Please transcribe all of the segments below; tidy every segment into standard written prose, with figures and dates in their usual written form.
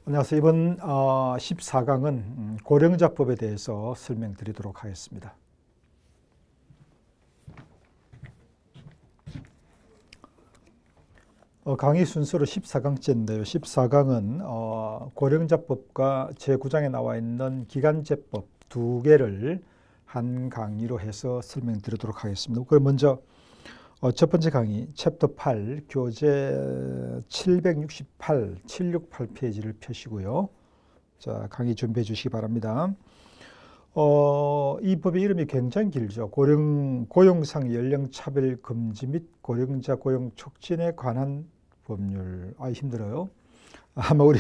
안녕하세요. 이번 14강은 고령자법에 대해서 설명드리도록 하겠습니다. 강의 순서로 14강째인데요. 14강은 고령자법과 제9장에 나와 있는 기간제법 두 개를 한 강의로 해서 설명드리도록 하겠습니다. 그럼 먼저 첫 번째 강의 챕터 8 교재 768 페이지를 펴시고요. 자, 강의 준비해 주시기 바랍니다. 이 법의 이름이 굉장히 길죠. 고용상 연령차별 금지 및 고령자 고용 촉진에 관한 법률. 힘들어요. 아마 우리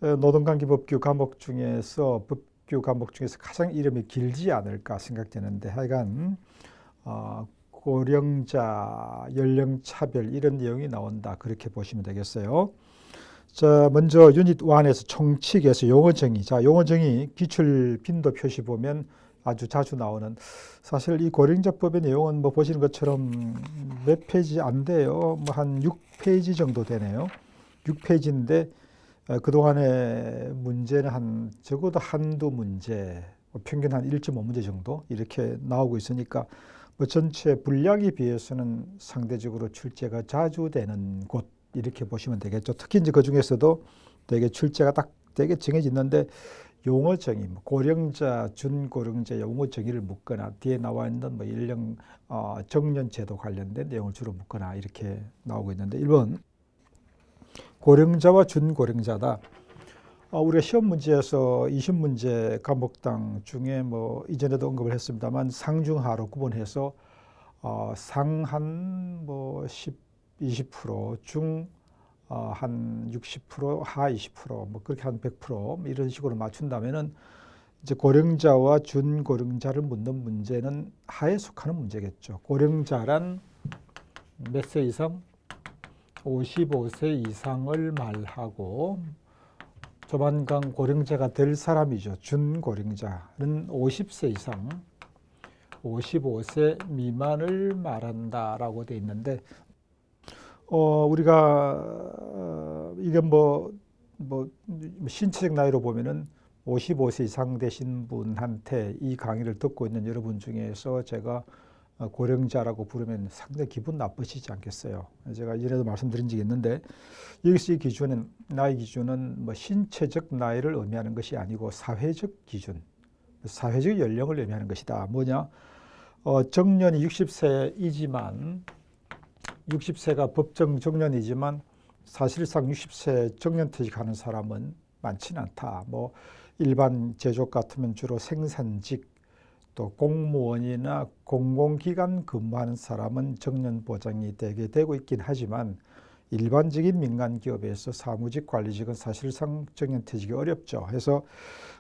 노동관계법규 과목 중에서 법규 과목 중에서 가장 이름이 길지 않을까 생각되는데, 하여간 고령자 연령차별 이런 내용이 나온다, 그렇게 보시면 되겠어요. 자, 먼저 유닛 1에서 총칙에서 용어정의. 자, 용어정의 기출 빈도 표시 보면 아주 자주 나오는, 사실 이 고령자법의 내용은 뭐 보시는 것처럼 몇 페이지 안 돼요. 뭐 한 6페이지 정도 되네요. 6페이지인데 그동안의 문제는 적어도 한두 문제, 평균 한 1.5문제 정도 이렇게 나오고 있으니까 뭐 전체 분량에 비해서는 상대적으로 출제가 자주 되는 곳, 이렇게 보시면 되겠죠. 특히 이제 그 중에서도 되게 출제가 딱 되게 정해지는데, 용어 정의, 고령자, 준고령자 용어 정의를 묻거나 뒤에 나와 있는 뭐 연령 정년제도 관련된 내용을 주로 묻거나 이렇게 나오고 있는데, 1번 고령자와 준고령자다. 우리가 시험 문제에서 20문제 과목당 중에 뭐 이전에도 언급을 했습니다만 상중하로 구분해서 상한 뭐 20%, 중 한 60%, 하 20%, 뭐 그렇게 한 100% 이런 식으로 맞춘다면은 이제 고령자와 준고령자를 묻는 문제는 하에 속하는 문제겠죠. 고령자란 몇 세 이상? 55세 이상을 말하고, 조만간 고령자가 될 사람이죠. 준고령자는 50세 이상, 55세 미만을 말한다라고 돼 있는데, 우리가 이건 뭐 신체적 나이로 보면은 55세 이상 되신 분한테 이 강의를 듣고 있는 여러분 중에서 제가 고령자라고 부르면 상당히 기분 나쁘시지 않겠어요. 제가 이전에도 말씀드린 적이 있는데, 여기서 이 기준은, 나이 기준은 뭐 신체적 나이를 의미하는 것이 아니고 사회적 기준, 사회적 연령을 의미하는 것이다. 뭐냐? 정년이 60세이지만 60세가 법정 정년이지만 사실상 60세 정년퇴직하는 사람은 많지는 않다. 뭐 일반 제조업 같으면 주로 생산직, 또 공무원이나 공공기관 근무하는 사람은 정년 보장이 되게 되고 있긴 하지만, 일반적인 민간기업에서 사무직, 관리직은 사실상 정년퇴직이 어렵죠. 그래서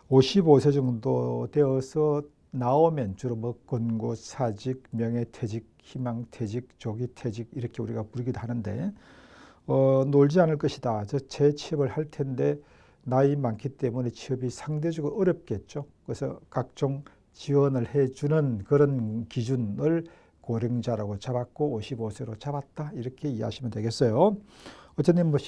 55세 정도 되어서 나오면 주로 뭐 권고, 사직, 명예퇴직, 희망퇴직, 조기퇴직 이렇게 우리가 부르기도 하는데, 놀지 않을 것이다. 재취업을 할 텐데 나이 많기 때문에 취업이 상대적으로 어렵겠죠. 그래서 각종 지원을 해주는 그런 기준을 고령자라고 잡았고 55세로 잡았다, 이렇게 이해하시면 되겠어요. 어쨌든 뭐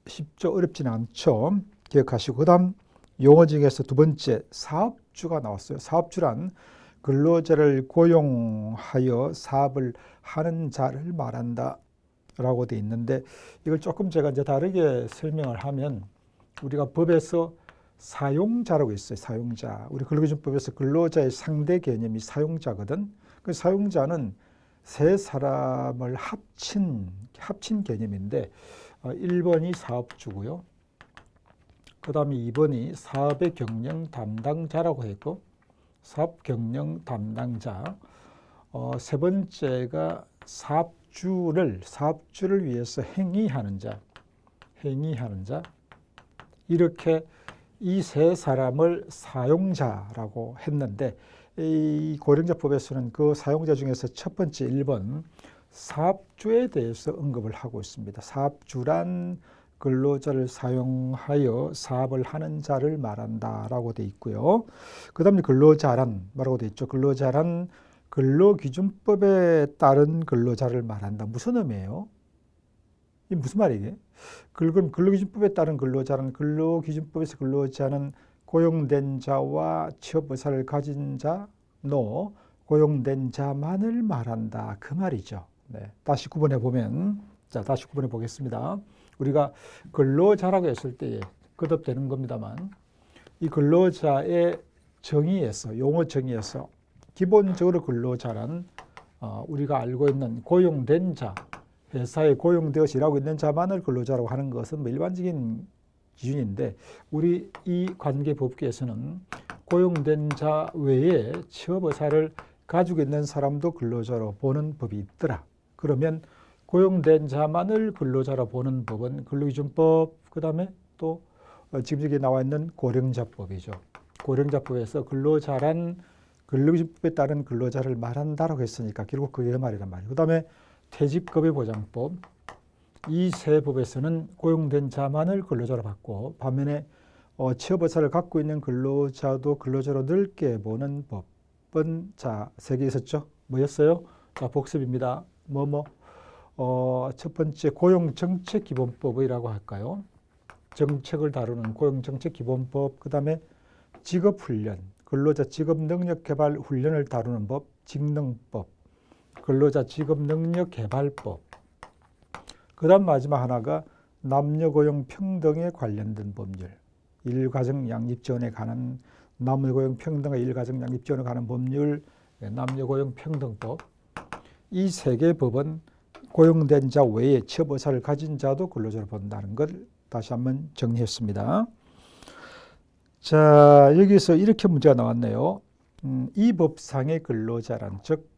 쉽죠. 어렵지는 않죠. 기억하시고, 그 다음 용어 중에서 두 번째 사업주가 나왔어요. 사업주란 근로자를 고용하여 사업을 하는 자를 말한다 라고 돼 있는데, 이걸 조금 제가 이제 다르게 설명을 하면, 우리가 법에서 사용자라고 있어요. 사용자. 우리 근로기준법에서 근로자의 상대 개념이 사용자거든. 그 사용자는 세 사람을 합친 개념인데, 1번이 사업주고요. 그 다음에 2번이 사업의 경영 담당자라고 했고, 사업 경영 담당자. 세 번째가 사업주를 위해서 행위하는 자. 이렇게 이 세 사람을 사용자라고 했는데, 이 고령자법에서는 그 사용자 중에서 첫 번째 1번 사업주에 대해서 언급을 하고 있습니다. 사업주란 근로자를 사용하여 사업을 하는 자를 말한다라고 돼 있고요. 그 다음에 근로자란 뭐라고 돼 있죠? 근로자란 근로기준법에 따른 근로자를 말한다. 무슨 의미예요? 이 무슨 말이게? 그럼 근로기준법에 따른 근로자는 근로기준법에서 근로자는 고용된 자와 취업 의사를 가진 자, 고용된 자만을 말한다. 그 말이죠. 네. 다시 구분해 보면, 자, 다시 구분해 보겠습니다. 우리가 근로자라고 했을 때에 거듭되는 겁니다만, 이 근로자의 정의에서, 용어 정의에서 기본적으로 근로자란 우리가 알고 있는 고용된 자, 회사에 고용되어서 일하고 있는 자만을 근로자라고 하는 것은 뭐 일반적인 기준인데, 우리 이 관계법규에서는 고용된 자 외에 취업 의사를 가지고 있는 사람도 근로자로 보는 법이 있더라. 그러면 고용된 자만을 근로자로 보는 법은 근로기준법, 그 다음에 또 지금 여기 나와 있는 고령자법이죠. 고령자법에서 근로자란 근로기준법에 따른 근로자를 말한다라고 했으니까 결국 그게 말이란 말이에요. 그 다음에 퇴직급여보장법, 이 세 법에서는 고용된 자만을 근로자로 봤고, 반면에 취업의사를 갖고 있는 근로자도 근로자로 넓게 보는 법은 자, 세 개 있었죠. 뭐였어요? 자, 복습입니다. 첫 번째 고용정책기본법이라고 할까요? 정책을 다루는 고용정책기본법, 그 다음에 직업훈련, 근로자 직업능력개발 훈련을 다루는 법, 직능법, 근로자 직업능력개발법, 그 다음 마지막 하나가 남녀고용 평등에 관련된 법률, 일가정 양립지원에 관한 남녀고용 평등과 일가정 양립지원에 관한 법률, 남녀고용 평등법, 이 세 개의 법은 고용된 자 외에 취업 의사를 가진 자도 근로자로 본다는 걸 다시 한번 정리했습니다. 자, 여기서 이렇게 문제가 나왔네요. 이 법상의 근로자란, 즉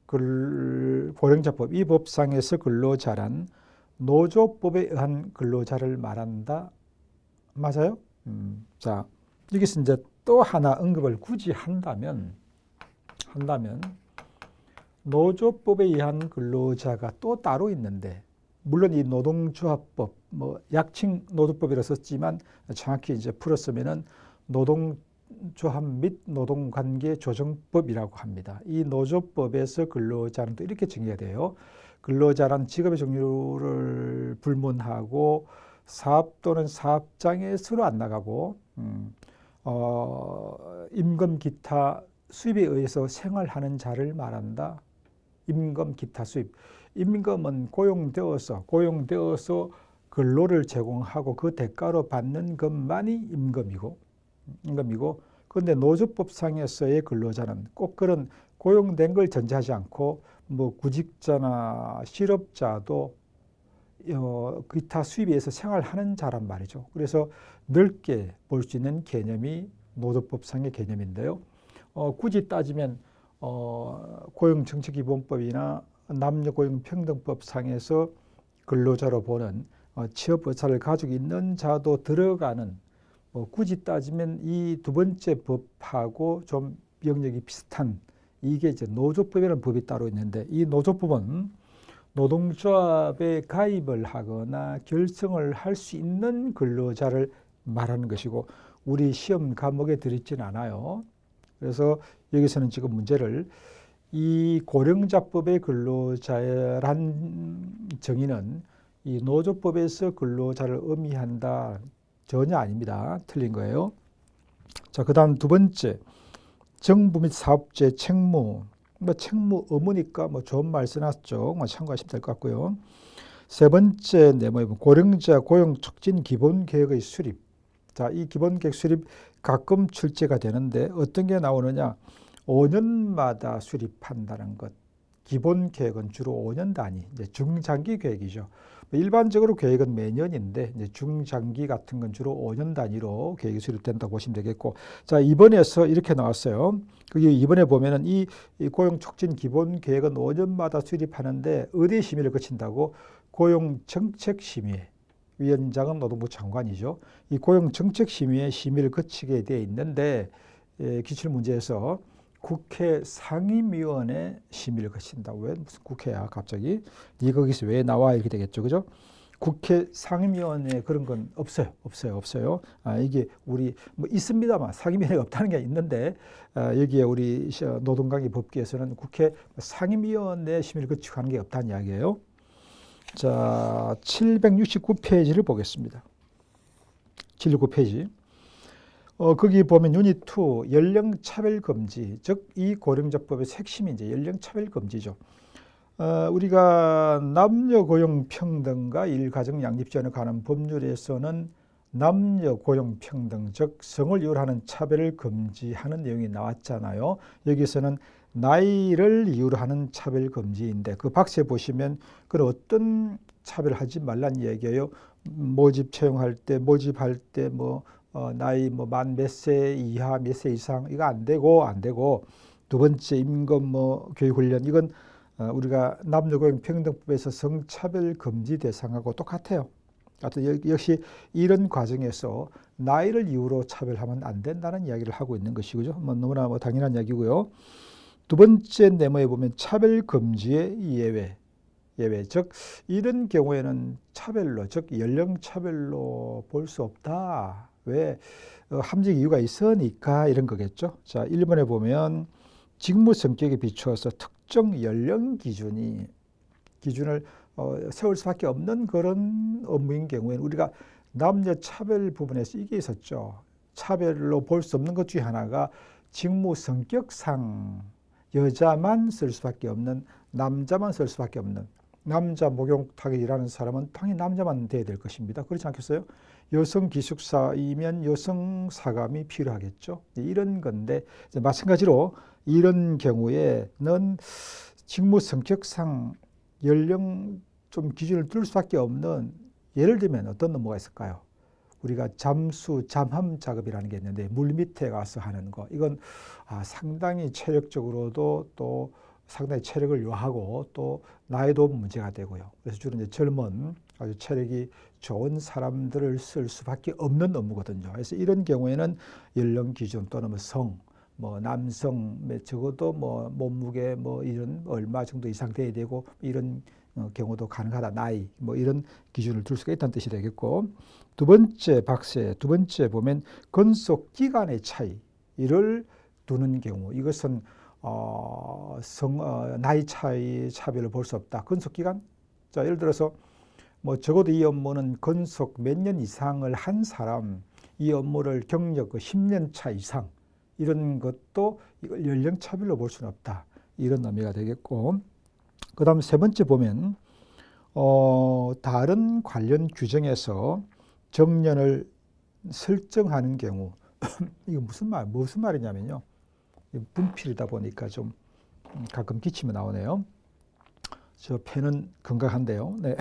고령자법, 이 법상에서 근로자란 노조법에 의한 근로자를 말한다. 맞아요? 자, 여기서 이제 또 하나 언급을 굳이 한다면 노조법에 의한 근로자가 또 따로 있는데, 물론 이 노동조합법, 약칭 노조법이라 썼지만 정확히 이제 풀었으면은 노동조합 및 노동관계 조정법이라고 합니다. 이 노조법에서 근로자는 또 이렇게 정의가 돼요. 근로자란 직업의 종류를 불문하고 사업 또는 사업장에 서로 안 나가고 임금 기타 수입에 의해서 생활하는 자를 말한다. 임금 기타 수입. 임금은 고용되어서 근로를 제공하고 그 대가로 받는 것만이 임금이고, 그런데 노조법상에서의 근로자는 꼭 그런 고용된 걸 전제하지 않고 구직자나 실업자도 기타 수입에 의해서 생활하는 자란 말이죠. 그래서 넓게 볼 수 있는 개념이 노조법상의 개념인데요. 굳이 따지면 고용정책기본법이나 남녀고용평등법상에서 근로자로 보는 취업 의사를 가지고 있는 자도 들어가는, 굳이 따지면 이 두 번째 법하고 좀 영역이 비슷한, 이게 이제 노조법이라는 법이 따로 있는데, 이 노조법은 노동조합에 가입을 하거나 결성을 할 수 있는 근로자를 말하는 것이고, 우리 시험 과목에 들어있지는 않아요. 그래서 여기서는 지금 문제를 이 고령자법의 근로자란 정의는 이 노조법에서 근로자를 의미한다. 전혀 아닙니다. 틀린 거예요. 자, 그 다음 두 번째, 정부 및 사업주의 책무. 책무 의무니까 좋은 말 써놨죠. 참고하시면 될 것 같고요. 세 번째 내용은 고령자 고용 촉진 기본 계획의 수립. 자, 이 기본 계획 수립 가끔 출제가 되는데 어떤 게 나오느냐? 5년마다 수립한다는 것. 기본 계획은 주로 5년 단위, 이제 중장기 계획이죠. 일반적으로 계획은 매년인데 이제 중장기 같은 건 주로 5년 단위로 계획이 수립된다고 보시면 되겠고, 자, 이번에서 이렇게 나왔어요. 그게 이번에 보면은 이 고용 촉진 기본 계획은 5년마다 수립하는데 어디에 심의를 거친다고? 고용 정책 심의회. 위원장은 노동부 장관이죠. 이 고용 정책 심의회 심의를 거치게 되어 있는데, 기출 문제에서 국회 상임위원회 심의를 거친다. 왜 무슨 국회야 갑자기? 네 거기서 왜 나와? 이렇게 되겠죠, 그죠? 국회 상임위원회 그런 건 없어요. 이게 우리 있습니다만 상임위원회가 없다는 게 있는데, 여기에 우리 노동강의 법규에서는 국회 상임위원회 심의를 거치고 하는 게 없다는 이야기예요. 자, 769페이지를 보겠습니다. 769페이지. 거기 보면 유닛 2 연령차별금지, 즉 이 고령자법의 핵심이 이제 연령차별금지죠. 우리가 남녀 고용 평등과 일가정 양립 지원에 관한 법률에서는 남녀 고용 평등, 즉 성을 이유로 하는 차별을 금지하는 내용이 나왔잖아요. 여기서는 나이를 이유로 하는 차별 금지인데 그 박스에 보시면 그 어떤 차별을 하지 말란 얘기예요. 모집 채용할 때, 모집할 때 나이 만 몇 세 이하, 몇 세 이상 이거 안 되고 두 번째 임금 교육 훈련 이건 우리가 남녀고용평등법에서 성차별 금지 대상하고 똑같아요. 역시 이런 과정에서 나이를 이유로 차별하면 안 된다는 이야기를 하고 있는 것이죠. 너무나 당연한 이야기고요. 두 번째 네모에 보면 차별 금지의 예외, 즉 이런 경우에는 차별로, 즉 연령 차별로 볼 수 없다. 왜? 합리적 이유가 있으니까 이런 거겠죠. 자, 1번에 보면 직무 성격에 비추어서 특정 연령 기준을 세울 수밖에 없는 그런 업무인 경우에는 우리가 남녀 차별 부분에서 이게 있었죠. 차별로 볼 수 없는 것 중에 하나가 직무 성격상 여자만 쓸 수밖에 없는, 남자만 쓸 수밖에 없는, 남자 목욕탕에 일하는 사람은 당연히 남자만 돼야 될 것입니다. 그렇지 않겠어요? 여성 기숙사이면 여성 사감이 필요하겠죠. 이런 건데 마찬가지로 이런 경우에는 직무 성격상 연령 좀 기준을 둘 수밖에 없는, 예를 들면 어떤 업무가 있을까요? 우리가 잠함 작업이라는 게 있는데 물 밑에 가서 하는 거, 이건 상당히 체력적으로도 또 상당히 체력을 요하고 또 나이도 문제가 되고요. 그래서 주로 이제 젊은 아주 체력이 좋은 사람들을 쓸 수밖에 없는 업무거든요. 그래서 이런 경우에는 연령 기준 또는 성, 남성 적어도 몸무게 이런 얼마 정도 이상 돼야 되고 이런 경우도 가능하다. 나이 이런 기준을 둘 수가 있다는 뜻이 되겠고, 두 번째 박스에 두 번째 보면 근속 기간의 차이를 두는 경우, 이것은 나이 차이 차별을 볼 수 없다. 근속 기간? 자, 예를 들어서 적어도 이 업무는 근속 몇 년 이상을 한 사람, 이 업무를 경력 10년 차 이상, 이런 것도 이걸 연령 차별로 볼 수는 없다. 이런 의미가 되겠고, 그 다음 세 번째 보면 다른 관련 규정에서 정년을 설정하는 경우 이거 무슨 말이냐면요. 분필이다 보니까 좀 가끔 기침이 나오네요. 저 펜은 건강한데요. 네.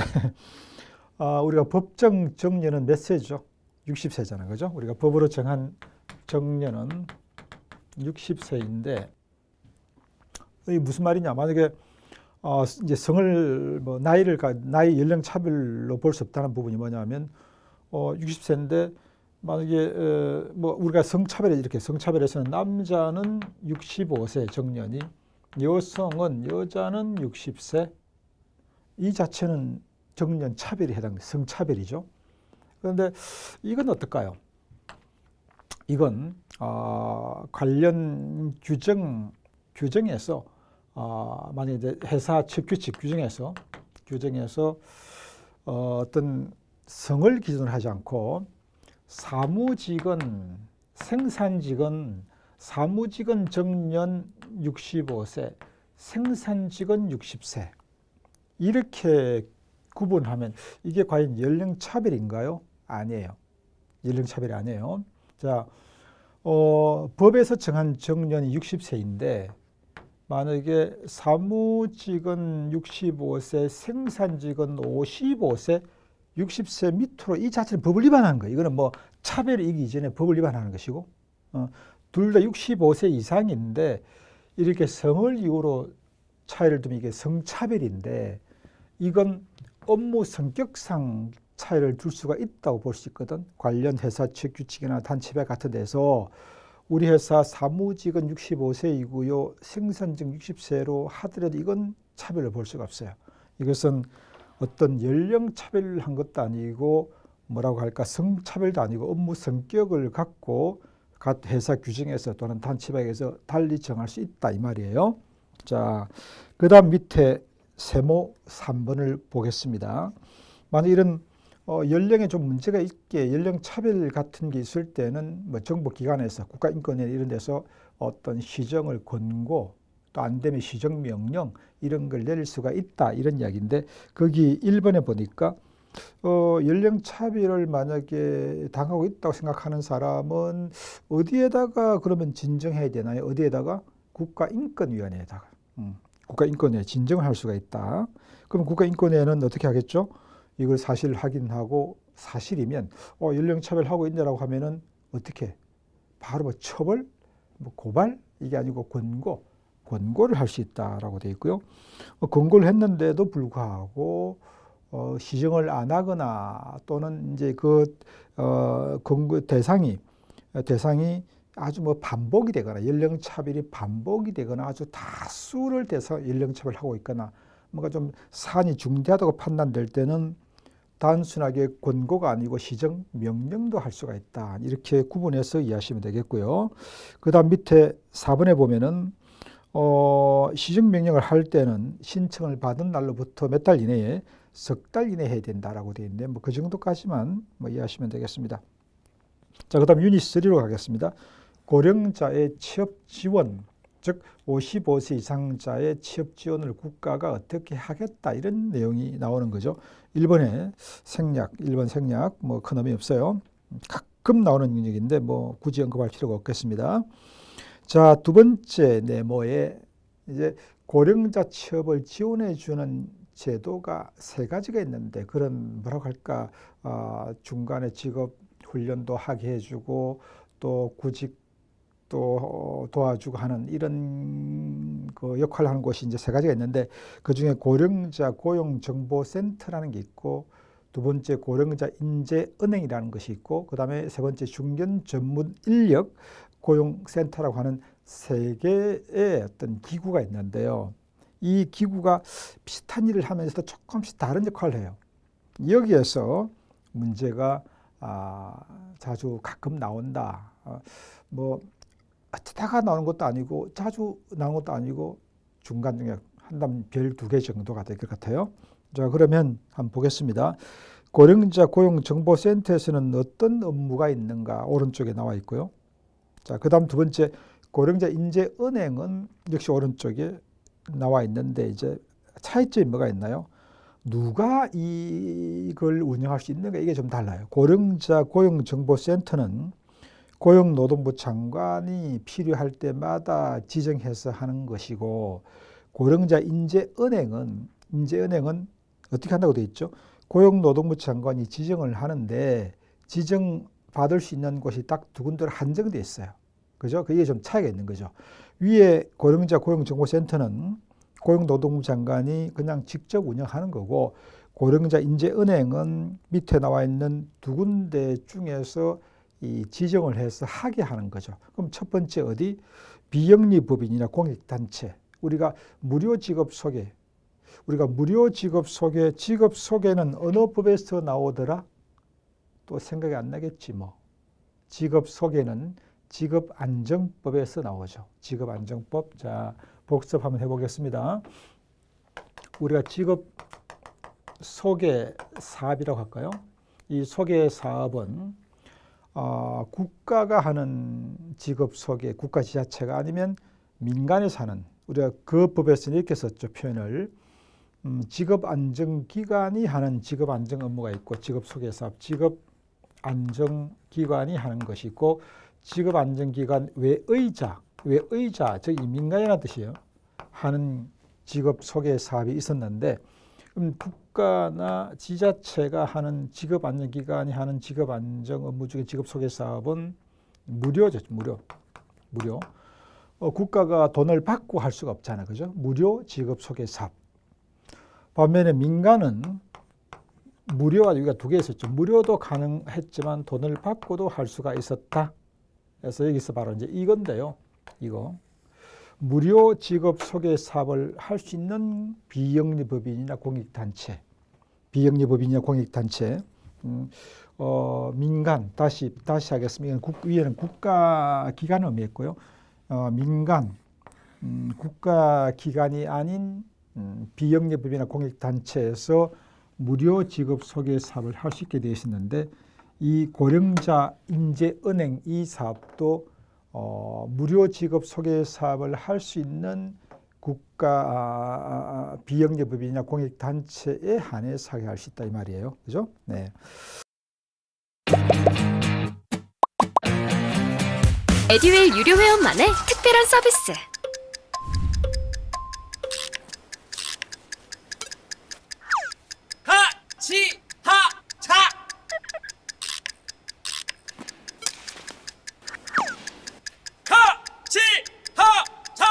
우리가 법정 정년은 몇 세죠? 60세잖아요. 그죠? 우리가 법으로 정한 정년은 60세인데 이게 무슨 말이냐? 만약에 이제 성을 나이 연령 차별로 볼 수 없다는 부분이 뭐냐면 60세인데 만약에 우리가 성차별에서는 남자는 65세 정년이, 여자는 60세, 이 자체는 정년 차별이 성차별이죠. 그런데 이건 어떨까요? 이건 관련 규정에서 만약에 이제 회사 측 규칙 규정에서 어떤 성을 기준으로 하지 않고 사무직은 정년 65세, 생산직은 60세 이렇게 구분하면 이게 과연 연령 차별인가요? 아니에요. 연령 차별이 아니에요. 자, 법에서 정한 정년이 60세인데 만약에 사무직은 65세, 생산직은 55세, 60세 밑으로, 이 자체는 법을 위반하는 거예요. 이거는 차별이기 이전에 법을 위반하는 것이고, 둘 다 65세 이상인데 이렇게 성을 이유로 차이를 두면 이게 성차별인데, 이건 업무 성격상 차이를 둘 수가 있다고 볼 수 있거든. 관련 회사 측 규칙이나 단체별 같은 데서 우리 회사 사무직은 65세이고요. 생산직 60세로 하더라도 이건 차별을 볼 수가 없어요. 이것은 어떤 연령 차별을 한 것도 아니고 뭐라고 할까, 성차별도 아니고 업무 성격을 갖고 각 회사 규정에서 또는 단체별에서 달리 정할 수 있다 이 말이에요. 자, 그 다음 밑에 세모 3번을 보겠습니다. 만약 이런 연령에 좀 문제가 있게 연령 차별 같은 게 있을 때는 뭐 정보기관에서 국가인권위원 이런 데서 어떤 시정을 권고 또 안 되면 시정명령 이런 걸 내릴 수가 있다 이런 이야기인데 거기 1번에 보니까 연령 차별을 만약에 당하고 있다고 생각하는 사람은 어디에다가 그러면 진정해야 되나요? 어디에다가? 국가인권위원회에다가. 국가인권위에 진정을 할 수가 있다. 그럼 국가인권위에는 어떻게 하겠죠? 이걸 사실 확인하고 사실이면 연령차별하고 있냐라고 하면은 어떻게? 바로 뭐 처벌, 뭐 고발 이게 아니고 권고를 할 수 있다라고 되어 있고요. 권고를 했는데도 불구하고 시정을 안 하거나 또는 이제 권고 대상이 아주 뭐 반복이 되거나 연령차별이 반복이 되거나 아주 다수를 대서 연령차별을 하고 있거나 뭔가 좀 사안이 중대하다고 판단될 때는 단순하게 권고가 아니고 시정 명령도 할 수가 있다. 이렇게 구분해서 이해하시면 되겠고요. 그 다음 밑에 4번에 보면은 시정 명령을 할 때는 신청을 받은 날로부터 몇 달 이내에 석 달 이내에 해야 된다라고 되어 있는데 뭐 그 정도까지만 뭐 이해하시면 되겠습니다. 자, 그 다음 유닛 3로 가겠습니다. 고령자의 취업 지원, 즉 55세 이상자의 취업 지원을 국가가 어떻게 하겠다 이런 내용이 나오는 거죠. 1번 생략 뭐 큰 의미 없어요. 가끔 나오는 영역인데 뭐 굳이 언급할 필요가 없겠습니다. 자, 두 번째 네모에 이제 고령자 취업을 지원해 주는 제도가 세 가지가 있는데 그런 뭐라고 할까 중간에 직업 훈련도 하게 해주고 또 구직도 도와주고 하는 이런 그 역할을 하는 곳이 이제 세 가지가 있는데 그 중에 고령자 고용정보센터라는 게 있고 두 번째 고령자 인재은행이라는 것이 있고 그 다음에 세 번째 중견 전문 인력 고용센터라고 하는 세 개의 어떤 기구가 있는데요. 이 기구가 비슷한 일을 하면서도 조금씩 다른 역할을 해요. 여기에서 문제가 자주 가끔 나온다. 뭐 어쩌다가 나오는 것도 아니고 자주 나오는 것도 아니고 중간 중에 한다면 별 2개 정도가 될 것 같아요. 자, 그러면 한번 보겠습니다. 고령자 고용정보센터에서는 어떤 업무가 있는가 오른쪽에 나와 있고요. 자, 그 다음 두 번째 고령자 인재은행은 역시 오른쪽에 나와 있는데 이제 차이점이 뭐가 있나요? 누가 이걸 운영할 수 있는가 이게 좀 달라요. 고령자 고용정보센터는 고용노동부 장관이 필요할 때마다 지정해서 하는 것이고 고령자 인재은행은 어떻게 한다고 되어 있죠? 고용노동부 장관이 지정을 하는데 지정받을 수 있는 곳이 딱 2군데로 한정되어 있어요. 그죠? 그게 좀 차이가 있는 거죠. 위에 고령자 고용정보센터는 고용노동부 장관이 그냥 직접 운영하는 거고 고령자 인재은행은 밑에 나와 있는 2군데 중에서 이 지정을 해서 하게 하는 거죠. 그럼 첫 번째 어디? 비영리법인이나 공익단체. 우리가 무료 직업 소개. 직업 소개는 어느 법에서 나오더라? 또 생각이 안 나겠지 뭐. 직업 소개는 직업안정법에서 나오죠. 직업안정법. 자, 복습 한번 해보겠습니다. 우리가 직업 소개 사업이라고 할까요? 이 소개 사업은 국가가 하는 직업 소개, 국가 지자체가 아니면 민간에서 하는 우리가 그 법에서는 이렇게 썼죠. 표현을 직업안정기관이 하는 직업안정 업무가 있고 직업 소개 사업, 직업안정기관이 하는 것이 있고 직업안정기관 외의자, 저기 민간이라는 뜻이에요. 하는 직업 소개 사업이 있었는데 국가나 지자체가 하는 직업안정기관이 하는 직업안정 업무 중에 직업 소개 사업은 무료죠. 무료. 국가가 돈을 받고 할 수가 없잖아요. 그죠? 무료 직업 소개 사업. 반면에 민간은 무료가 여기가 2개 있었죠. 무료도 가능했지만 돈을 받고도 할 수가 있었다. 그래서 여기서 바로 이제 이건데요. 이거 무료 직업 소개 사업을 할 수 있는 비영리법인이나 공익단체, 민간 다시 하겠습니다. 위에는 국가기관 의미했고요. 민간 국가기관이 아닌 비영리법인이나 공익단체에서 무료 직업 소개 사업을 할 수 있게 되어 있었는데 이 고령자 인재은행 이 사업도 무료 직업 소개 사업을 할 수 있는 국가 비영리법인이나 공익단체에 한해서 하게 할 수 있다 이 말이에요. 그죠? 네. 에듀윌 유료 회원만의 특별한 서비스. 하치하차 하치하차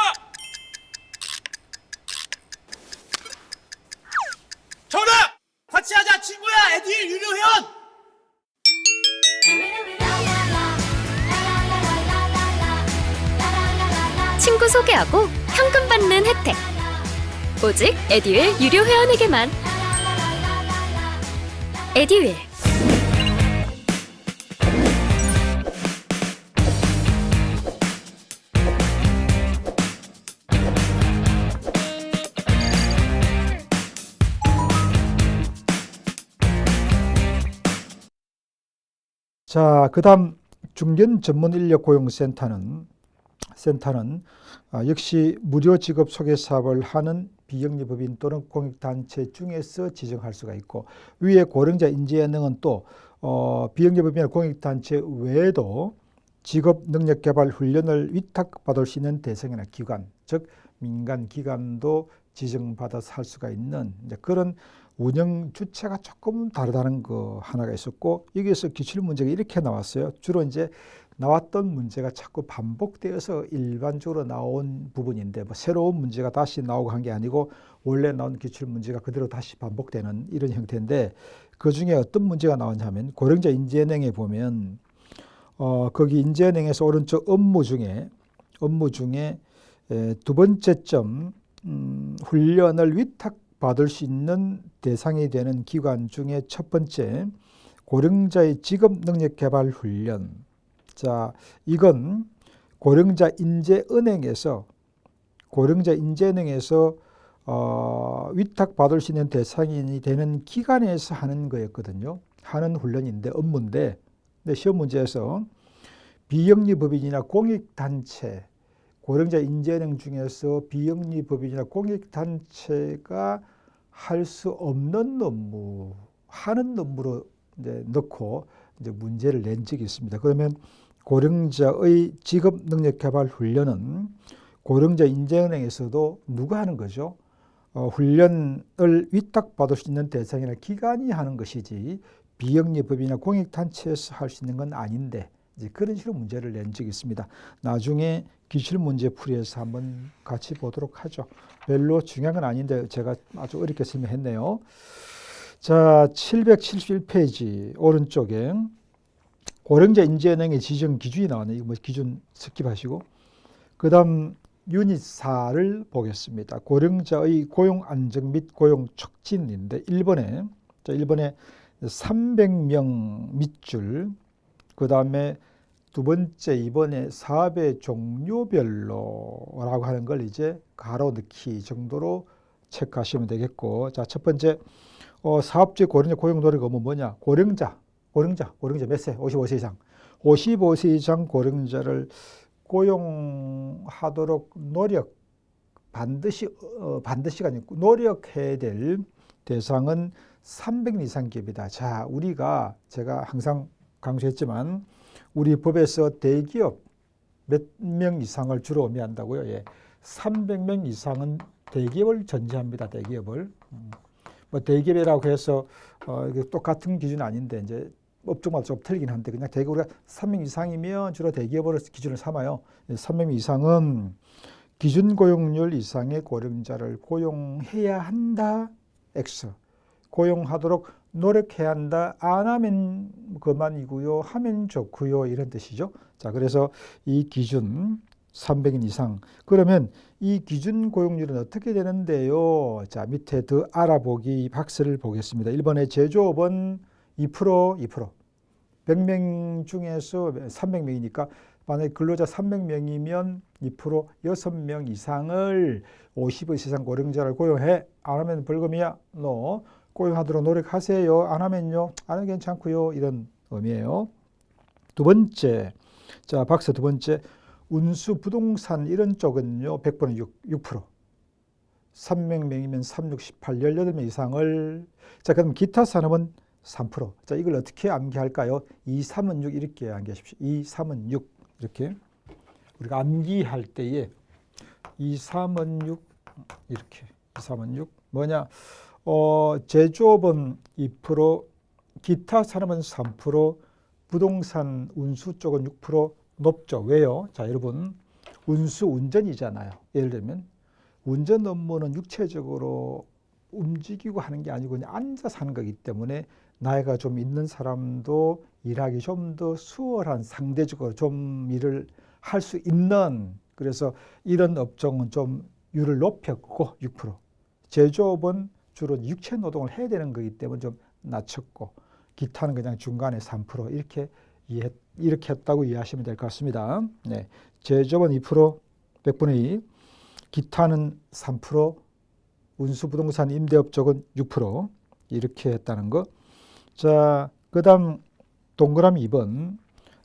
정답! 같이 하자 친구야 에듀윌 유료 회원! 친구 소개하고 현금 받는 혜택. 오직 에듀윌 유료 회원에게만. 에듀윌. 자, 그다음 중견 전문 인력 고용 센터는 역시 무료 직업 소개 사업을 하는 비영리법인 또는 공익단체 중에서 지정할 수가 있고 위에 고령자 인재예능은 또 비영리법인이나 공익단체 외에도 직업 능력 개발 훈련을 위탁받을 수 있는 대상이나 기관, 즉 민간 기관도 지정받아서 할 수가 있는 이제 그런 운영 주체가 조금 다르다는 거 하나가 있었고 여기에서 기출 문제가 이렇게 나왔어요. 주로 이제 나왔던 문제가 자꾸 반복되어서 일반적으로 나온 부분인데 뭐 새로운 문제가 다시 나오고 한 게 아니고 원래 나온 기출 문제가 그대로 다시 반복되는 이런 형태인데 그중에 어떤 문제가 나오냐면 고령자 인재은행에 보면 거기 인재은행에서 오른쪽 업무 중에 두 번째 점 훈련을 위탁받을 수 있는 대상이 되는 기관 중에 첫 번째 고령자의 직업 능력 개발 훈련. 자, 이건 고령자 인재은행에서 위탁받을 수 있는 대상이 되는 기관에서 하는 거였거든요. 하는 훈련인데 업무인데 근데 시험 문제에서 비영리법인이나 공익단체 고령자 인재은행 중에서 비영리법인이나 공익단체가 할 수 없는 업무, 하는 업무로 이제 넣고 이제 문제를 낸 적이 있습니다. 그러면 고령자의 직업 능력 개발 훈련은 고령자 인재은행에서도 누가 하는 거죠? 훈련을 위탁받을 수 있는 대상이나 기관이 하는 것이지 비영리법인이나 공익단체에서 할 수 있는 건 아닌데 이제 그런 식으로 문제를 낸 적이 있습니다. 나중에 기출 문제 풀이해서 한번 같이 보도록 하죠. 별로 중요한 건 아닌데 제가 아주 어렵게 설명했네요. 자, 771페이지 오른쪽에 고령자 인재은행의 지정 기준이 나왔네요. 이거 뭐 기준 스킵하시고 그 다음 유닛 4를 보겠습니다. 고령자의 고용 안정 및 고용 촉진인데 1번에 300명 밑줄 그 다음에 두 번째 이번에 사업의 종류별로라고 하는 걸 이제 가로 넣기 정도로 체크하시면 되겠고 자, 첫 번째 사업주의 고령자 고용 노력 업무 뭐냐? 고령자 몇 세? 55세 이상. 55세 이상 고령자를 고용하도록 반드시가 아니고 노력해야 될 대상은 300명 이상 기업이다. 자, 우리가 제가 항상 강조했지만 우리 법에서 대기업 몇 명 이상을 주로 의미한다고요. 예. 300명 이상은 대기업을 전제합니다. 대기업을. 뭐 대기업이라고 해서 똑같은 기준은 아닌데 이제 업종마다 좀 틀리긴 한데 그냥 대기업 우리가 3명 이상이면 주로 대기업으로 기준을 삼아요. 3명 이상은 기준 고용률 이상의 고령자를 고용해야 한다. X. 고용하도록 노력해야 한다. 안 하면 그만이고요. 하면 좋고요. 이런 뜻이죠. 자, 그래서 이 기준 300인 이상. 그러면 이 기준 고용률은 어떻게 되는데요? 자, 밑에 더 알아보기 박스를 보겠습니다. 1번에 제조업은 2%. 100명 중에서 300명이니까 만약에 근로자 300명이면 2% 6명 이상을 50의 이상 고령자를 고용해. 안 하면 벌금이야. 너 고용하도록 노력하세요. 안 하면요. 안 하면 괜찮고요. 이런 의미예요. 두 번째, 자 박스 두 번째, 운수, 부동산 이런 쪽은요 100분의 6%. 300명이면 3, 6, 18, 18명 이상을. 자 그럼 기타 산업은 3%. 자 이걸 어떻게 암기할까요? 2, 3은 6 이렇게 암기하십시오. 2, 3은 6 이렇게. 우리가 암기할 때에 2, 3은 6 이렇게. 2, 3은 6 뭐냐? 제조업은 2%, 기타 산업은 3%, 부동산 운수 쪽은 6% 높죠. 왜요? 자 여러분 운수 운전이잖아요. 예를 들면 운전 업무는 육체적으로 움직이고 하는 게 아니고 그냥 앉아서 하는 거기 때문에 나이가 좀 있는 사람도 일하기 좀 더 수월한, 상대적으로 좀 일을 할 수 있는, 그래서 이런 업종은 좀 율을 높였고 6%. 제조업은 주로 육체 노동을 해야 되는 거기 때문에 좀 낮췄고 기타는 그냥 중간에 3% 이렇게 했다고 이해하시면 될 것 같습니다. 네. 제조업은 2%, 100분의 2, 기타는 3%, 운수부동산 임대업 쪽은 6% 이렇게 했다는 거. 자, 그 다음 동그라미 2번,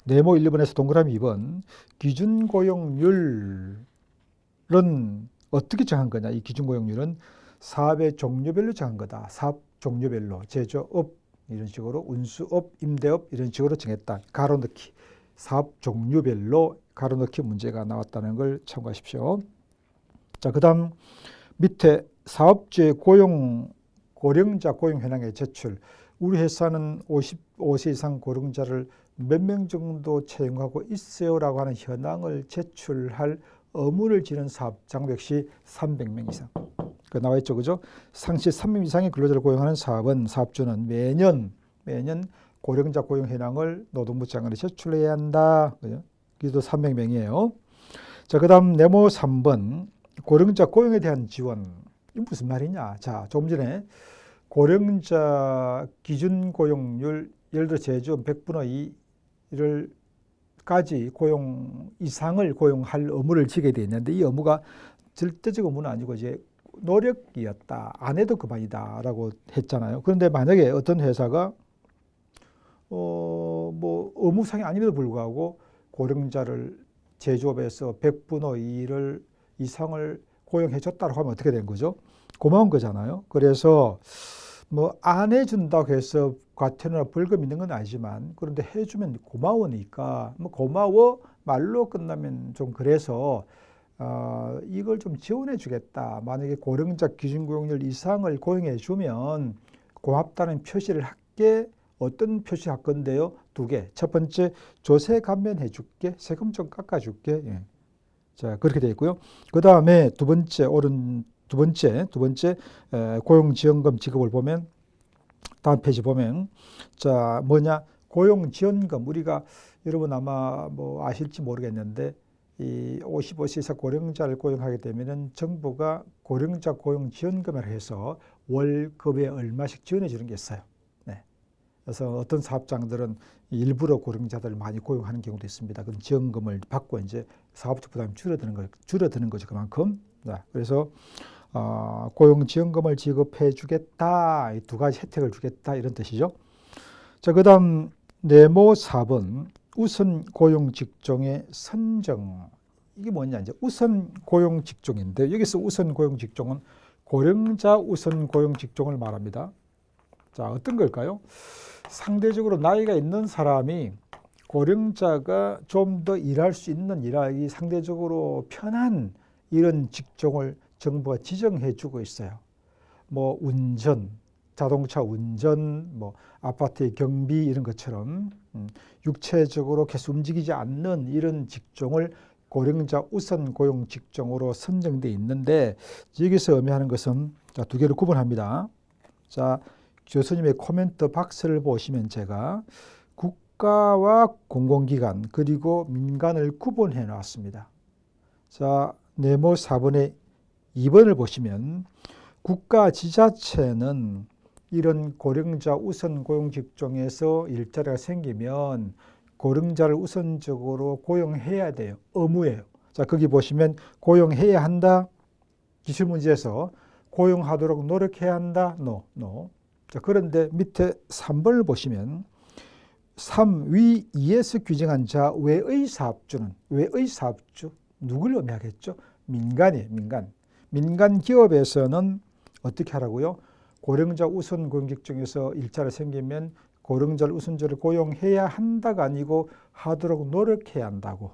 네모 1번에서 동그라미 2번, 기준고용률은 어떻게 정한 거냐? 이 기준고용률은 사업의 종류별로 정한 거다. 사업 종류별로, 제조업 이런 식으로, 운수업, 임대업 이런 식으로 정했다. 가로넣기, 사업 종류별로 가로넣기 문제가 나왔다는 걸 참고하십시오. 자, 그 다음 밑에 사업주의 고령자 고용 현황의 제출. 우리 회사는 55세 이상 고령자를 몇 명 정도 채용하고 있어요라고 하는 현황을 제출할 의무를 지는 사업 장벽 시 300명 이상. 그 나와 있죠, 그죠? 상시 3명 이상의 근로자를 고용하는 사업주는 매년 고령자 고용 현황을 노동부 장관에 제출해야 한다. 그죠? 이도 300명이에요. 자, 그다음 네모 3번, 고령자 고용에 대한 지원. 이게 무슨 말이냐? 자, 조금 전에 고령자 기준 고용률, 예를 들어 제조업 100분의 2를 고용 이상을 고용할 의무를 지게 돼 있는데, 이 의무가 절대적 의무는 아니고 이제 노력이었다. 안 해도 그만이다라고 했잖아요. 그런데 만약에 어떤 회사가 뭐 의무상이 아님에도 불구하고 고령자를 제조업에서 100분의 2를 이상을 고용해 줬다고 하면 어떻게 된 거죠? 고마운 거잖아요. 그래서 뭐 안 해준다고 해서 과태료나 벌금 있는 건 아니지만, 그런데 해주면 고마우니까, 뭐 고마워 말로 끝나면 좀 그래서 이걸 좀 지원해 주겠다. 만약에 고령자 기준고용률 이상을 고용해 주면 고맙다는 표시를 할게. 어떤 표시 할 건데요? 두 개. 첫 번째, 조세 감면해 줄게. 세금 좀 깎아 줄게. 예. 자, 그렇게 되어 있고요. 그 다음에 두 번째 고용지원금 지급을 보면, 다음 페이지 보면, 자, 뭐냐? 고용지원금. 우리가 여러분 아마 뭐 아실지 모르겠는데, 이 55세 이상 고령자를 고용하게 되면은 정부가 고령자 고용지원금을 해서 월급에 얼마씩 지원해 주는 게 있어요. 네. 그래서 어떤 사업장들은 일부러 고령자들을 많이 고용하는 경우도 있습니다. 그럼 지원금을 받고 이제 사업주 부담이 줄어드는 거죠. 그만큼. 네. 그래서 고용지원금을 지급해 주겠다. 이 두 가지 혜택을 주겠다. 이런 뜻이죠. 자, 그 다음 네모 4번. 우선 고용 직종의 선정. 이게 뭐냐? 이제 우선 고용 직종인데, 여기서 우선 고용 직종은 고령자 우선 고용 직종을 말합니다. 자, 어떤 걸까요? 상대적으로 나이가 있는 사람이, 고령자가 좀 더 일할 수 있는, 일하기 상대적으로 편한 이런 직종을 정부가 지정해 주고 있어요. 뭐 운전, 자동차 운전, 뭐 아파트의 경비 이런 것처럼 육체적으로 계속 움직이지 않는 이런 직종을 고령자 우선 고용 직종으로 선정되어 있는데, 여기서 의미하는 것은 두 개로 구분합니다. 자, 교수님의 코멘트 박스를 보시면 제가 국가와 공공기관 그리고 민간을 구분해 놨습니다. 자, 네모 4번의 2번을 보시면, 국가 지자체는 이런 고령자 우선 고용 직종에서 일자리가 생기면 고령자를 우선적으로 고용해야 돼요. 의무예요. 자, 거기 보시면 고용해야 한다. 기출문제에서 고용하도록 노력해야 한다. No. 자, 그런데 밑에 3번을 보시면 3. 위 2에서 규정한 자 외의 사업주는 외의 사업주 누굴 의미하겠죠? 민간이에요. 민간 기업에서는 어떻게 하라고요? 고령자 우선 고용직 중에서 일자리 생기면 고령자를 우선적으로 고용해야 한다가 아니고 하도록 노력해야 한다고.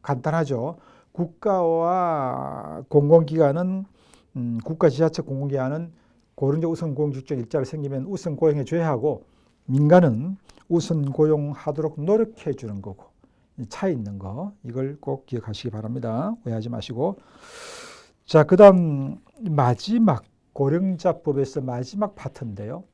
간단하죠. 국가와 공공기관은 국가 지자체 공공기관은 고령자 우선 고용직 중 일자리 생기면 우선 고용해 줘야 하고 민간은 우선 고용하도록 노력해 주는 거고. 차이 있는 거 이걸 꼭 기억하시기 바랍니다. 오해하지 마시고. 자, 그 다음 마지막 고령자법에서 마지막 파트인데요.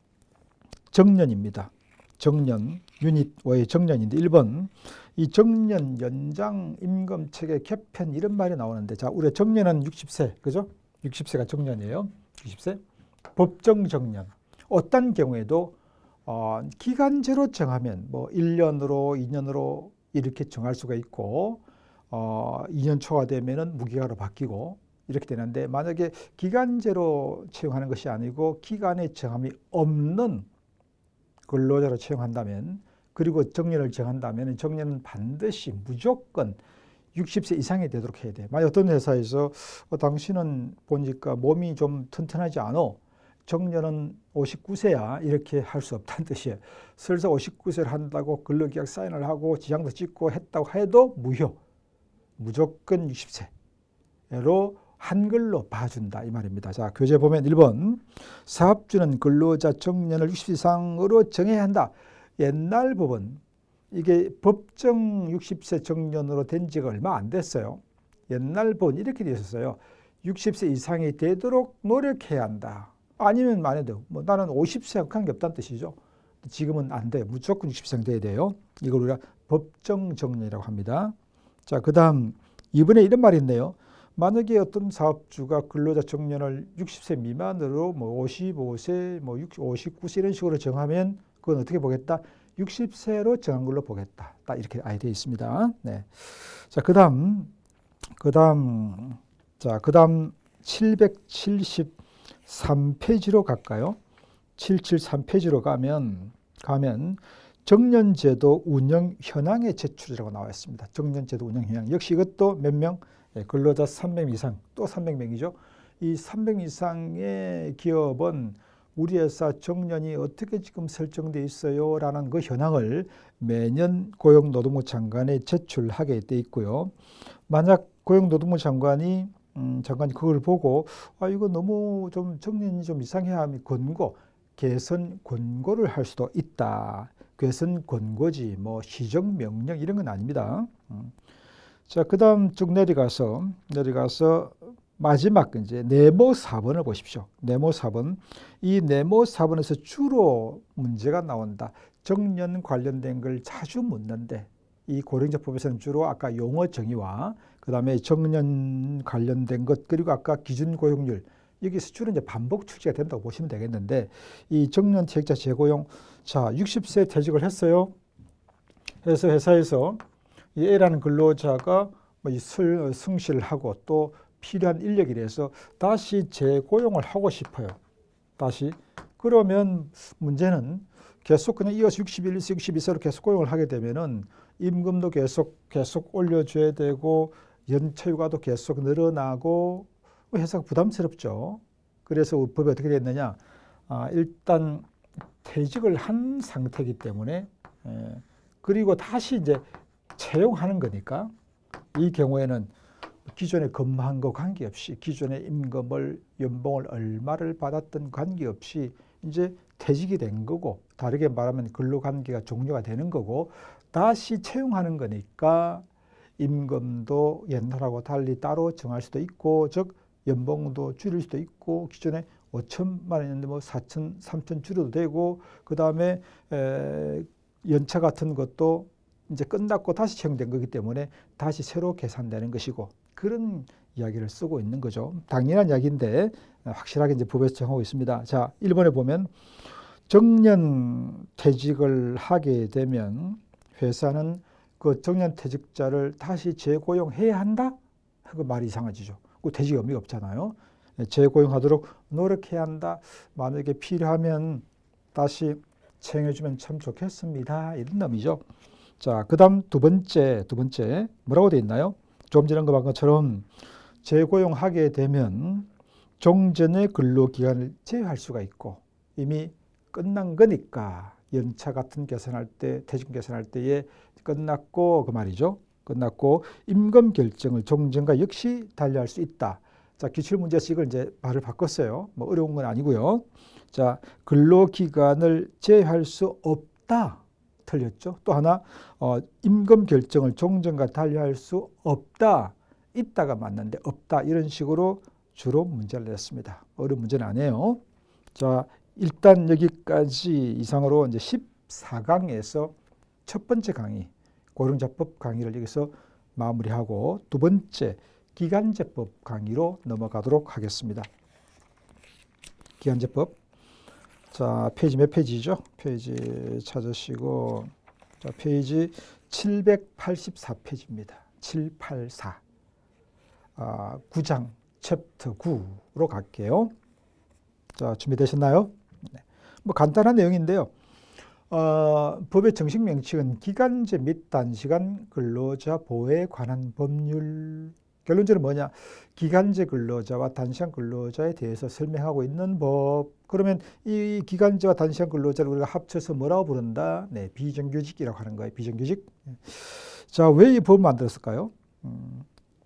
정년입니다. 정년, 유닛 5의 정년인데 1번 이 정년 연장 임금 체계 개편 이런 말이 나오는데 자, 우리가 정년은 60세, 그죠? 60세가 정년이에요. 60세. 법정 정년. 어떤 경우에도 기간제로 정하면 뭐 1년으로 2년으로 이렇게 정할 수가 있고 2년 초과되면은 무기가로 바뀌고 이렇게 되는데 만약에 기간제로 채용하는 것이 아니고 기간의 정함이 없는 근로자로 채용한다면 그리고 정년을 정한다면 정년은 반드시 무조건 60세 이상이 되도록 해야 돼. 만약 어떤 회사에서 당신은 보니까 몸이 좀 튼튼하지 않아. 정년은 59세야 이렇게 할 수 없다는 뜻이에요. 설사 59세를 한다고 근로계약 사인을 하고 지장도 찍고 했다고 해도 무효. 무조건 60세로 한글로 봐준다 이 말입니다. 자, 교재 보면 1번 사업주는 근로자 정년을 60세 이상으로 정해야 한다. 옛날 법은 이게 법정 60세 정년으로 된 지가 얼마 안 됐어요. 옛날 법은 이렇게 되어 있었어요. 60세 이상이 되도록 노력해야 한다. 아니면 안 해도 뭐 나는 50세 한 게 없다는 뜻이죠. 지금은 안 돼요. 무조건 60세 이상 돼야 돼요. 이걸 우리가 법정 정년이라고 합니다. 자, 그 다음 이번에 이런 말이 있네요. 만약에 어떤 사업주가 근로자 정년을 60세 미만으로 뭐 55세, 뭐 59세 이런 식으로 정하면 그건 어떻게 보겠다? 60세로 정한 걸로 보겠다. 딱 이렇게 아예 되어 있습니다. 네. 자, 그 다음 773페이지로 갈까요? 773페이지로 가면 정년제도 운영 현황의 제출이라고 나와 있습니다. 정년제도 운영 현황. 역시 이것도 몇 명? 근로자 300명 이상, 또 300명이죠. 이 300명 이상의 기업은 우리 회사 정년이 어떻게 지금 설정되어 있어요? 라는 그 현황을 매년 고용노동부 장관에 제출하게 돼 있고요. 만약 고용노동부 장관이 그걸 보고 이거 너무 좀 정년이 좀 이상해 하면 개선 권고를 할 수도 있다. 개선 권고지 뭐 시정 명령 이런 건 아닙니다. 자, 그다음 쭉 내려가서 마지막 이제 네모 4번을 보십시오. 네모 4번. 이 네모 4번에서 주로 문제가 나온다. 정년 관련된 걸 자주 묻는데 이 고령자법에서는 주로 아까 용어 정의와 그다음에 정년 관련된 것 그리고 아까 기준 고용률 여기서 주로 이제 반복 출제가 된다고 보시면 되겠는데 이 정년 퇴직자 재고용 자 60세 퇴직을 했어요. 그래서 회사에서 이 A라는 근로자가 승실을 하고 또 필요한 인력이 돼서 다시 재고용을 하고 싶어요. 다시 그러면 문제는 계속 그냥 이어서 61세, 62세로 계속 고용을 하게 되면은 임금도 계속 올려줘야 되고 연체휴가도 계속 늘어나고 회사가 부담스럽죠. 그래서 법이 어떻게 됐느냐? 일단 퇴직을 한 상태이기 때문에 그리고 다시 이제 채용하는 거니까 이 경우에는 기존에 근무한 거 관계없이 기존의 임금을 연봉을 얼마를 받았던 관계없이 이제 퇴직이 된 거고 다르게 말하면 근로관계가 종료가 되는 거고 다시 채용하는 거니까 임금도 옛날하고 달리 따로 정할 수도 있고 즉 연봉도 줄일 수도 있고 기존에 5천만 원이었는데 뭐 4천, 3천 줄여도 되고 그 다음에 연차 같은 것도 이제 끝났고 다시 채용된 거기 때문에 다시 새로 계산되는 것이고 그런 이야기를 쓰고 있는 거죠. 당연한 이야기인데 확실하게 이제 법에서 정하고 있습니다. 자, 1번에 보면 정년 퇴직을 하게 되면 회사는 그 정년퇴직자를 다시 재고용해야 한다? 그 말이 이상해지죠. 그 퇴직 의미가 없잖아요. 재고용하도록 노력해야 한다. 만약에 필요하면 다시 채용해주면 참 좋겠습니다. 이런 의미죠. 자, 그 다음 두 번째 뭐라고 되어 있나요? 좀 전에 본 것처럼 재고용하게 되면 종전의 근로기간을 제외할 수가 있고 이미 끝난 거니까 연차 같은 계산할 때, 퇴직 계산할 때에 끝났고 그 말이죠. 끝났고 임금 결정을 종전과 역시 달리할 수 있다. 자, 기출문제에서 이걸 이제 말을 바꿨어요. 뭐 어려운 건 아니고요. 자, 근로기간을 제외할 수 없다. 틀렸죠. 또 하나 임금 결정을 종전과 달리할 수 없다. 있다가 맞는데 없다. 이런 식으로 주로 문제를 냈습니다. 어려운 문제는 아니에요. 자, 일단 여기까지 이상으로 이제 14강에서 첫 번째 강의 고령자법 강의를 여기서 마무리하고 두 번째 기간제법 강의로 넘어가도록 하겠습니다. 기간제법. 자, 페이지 몇 페이지죠? 페이지 찾으시고 자, 페이지 784페이지입니다. 784. 9장 챕터 9로 갈게요. 자, 준비되셨나요? 네. 뭐 간단한 내용인데요. 법의 정식 명칭은 기간제 및 단시간 근로자 보호에 관한 법률. 결론적으로 뭐냐? 기간제 근로자와 단시간 근로자에 대해서 설명하고 있는 법. 그러면 이 기간제와 단시간 근로자를 우리가 합쳐서 뭐라고 부른다? 네, 비정규직이라고 하는 거예요. 비정규직. 자, 왜 이 법을 만들었을까요?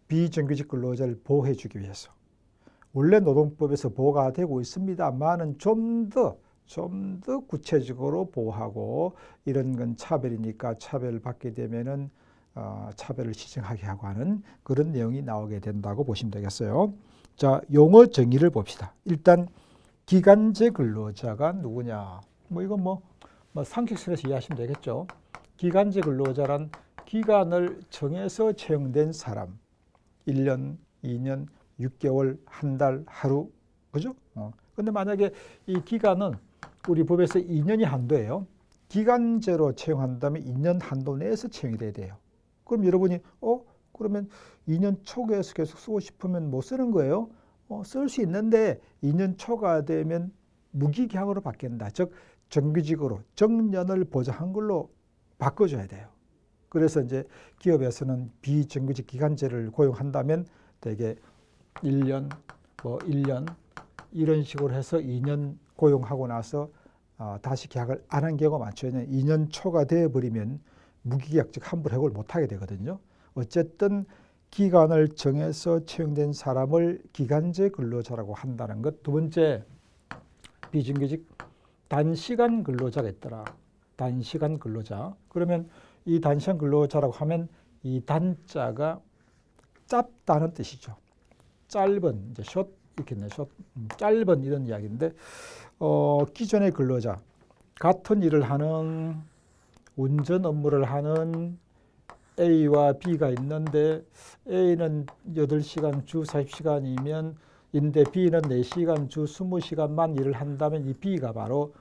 비정규직 근로자를 보호해 주기 위해서. 원래 노동법에서 보호가 되고 있습니다만은 좀 더 구체적으로 보호하고 이런 건 차별이니까 차별을 받게 되면은 차별을 시정하게 하고 하는 그런 내용이 나오게 된다고 보시면 되겠어요. 자, 용어 정의를 봅시다. 일단 기간제 근로자가 누구냐? 뭐 이건 뭐 상식선에서 이해하시면 되겠죠. 기간제 근로자란 기간을 정해서 채용된 사람. 1년, 2년, 6개월, 한 달, 하루. 그죠? 근데 만약에 이 기간은 우리 법에서 2년이 한도예요. 기간제로 채용한다면 2년 한도 내에서 채용이 돼야 돼요. 그럼 여러분이 그러면 2년 초과해서 계속 쓰고 싶으면 못 쓰는 거예요? 쓸 수 있는데 2년 초가 되면 무기계약으로 바뀐다. 즉 정규직으로 정년을 보장한 걸로 바꿔줘야 돼요. 그래서 이제 기업에서는 비정규직 기간제를 고용한다면 대개 1년, 1년 이런 식으로 해서 2년 고용하고 나서 다시 계약을 안 한 경우가 많죠. 2년 초가 되어버리면 무기계약, 즉 환불 해고를 못하게 되거든요. 어쨌든 기간을 정해서 채용된 사람을 기간제 근로자라고 한다는 것. 두 번째, 비정규직 단시간 근로자가 있더라. 단시간 근로자. 그러면 이 단시간 근로자라고 하면 이 단자가 짧다는 뜻이죠. 짧은, 이제 숏 이렇게 있네. 숏, 짧은 이런 이야기인데 기존의 근로자, 같은 일을 하는 운전 업무를 하는 A와 B가 있는데 A는 8시간 주 40시간이면 인데 B는 4시간 주 20시간만 일을 한다면 이 B가 바로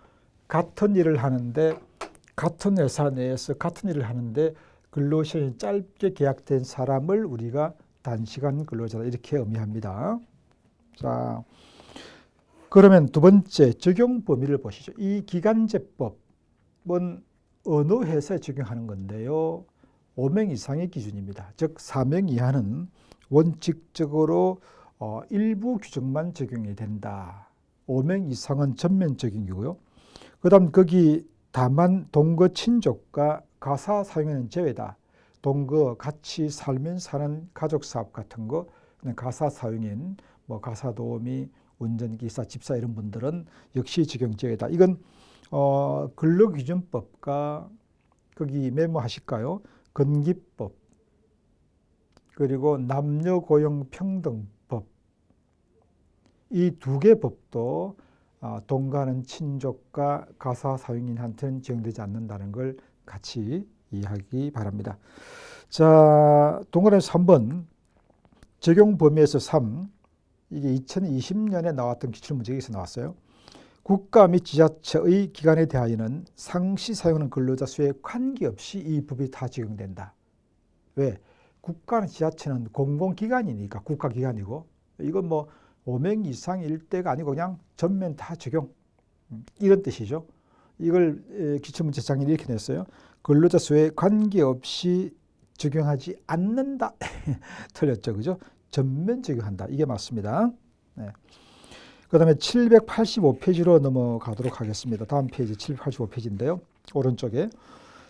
같은 일을 하는데 같은 회사 내에서 같은 일을 하는데 근로시간이 짧게 계약된 사람을 우리가 단시간 근로자다 이렇게 의미합니다. 자, 그러면 두 번째 적용 범위를 보시죠. 이 기간제법은 어느 회사에 적용하는 건데요. 5명 이상의 기준입니다. 즉 4명 이하는 원칙적으로 일부 규정만 적용이 된다. 5명 이상은 전면 적용이고요. 그 다음 거기 다만 동거 친족과 가사 사용에는 제외다. 동거 같이 살면서 사는 가족사업 같은 거 그냥 가사 사용인 가사 도우미, 운전기사, 집사 이런 분들은 역시 적용 제외다. 이건 근로기준법과 거기 메모하실까요? 건기법 그리고 남녀고용평등법 이 두 개 법도 동거하는 친족과 가사 사용인한테는 적용되지 않는다는 걸 같이 이해하기 바랍니다. 자, 동그라미 3번 적용 범위에서 3 이게 2020년에 나왔던 기출문제 여기서 나왔어요. 국가 및 지자체의 기관에 대하여는 상시 사용하는 근로자 수에 관계없이 이 법이 다 적용된다. 왜? 국가나 지자체는 공공기관이니까 국가기관이고 이건 뭐 5명 이상일 때가 아니고 그냥 전면 다 적용. 이런 뜻이죠. 이걸 기출문제장이 이렇게 냈어요. 근로자 수에 관계없이 적용하지 않는다. 틀렸죠. 그죠? 전면 적용한다. 이게 맞습니다. 네. 그 다음에 785페이지로 넘어가도록 하겠습니다. 다음 페이지 785페이지인데요. 오른쪽에.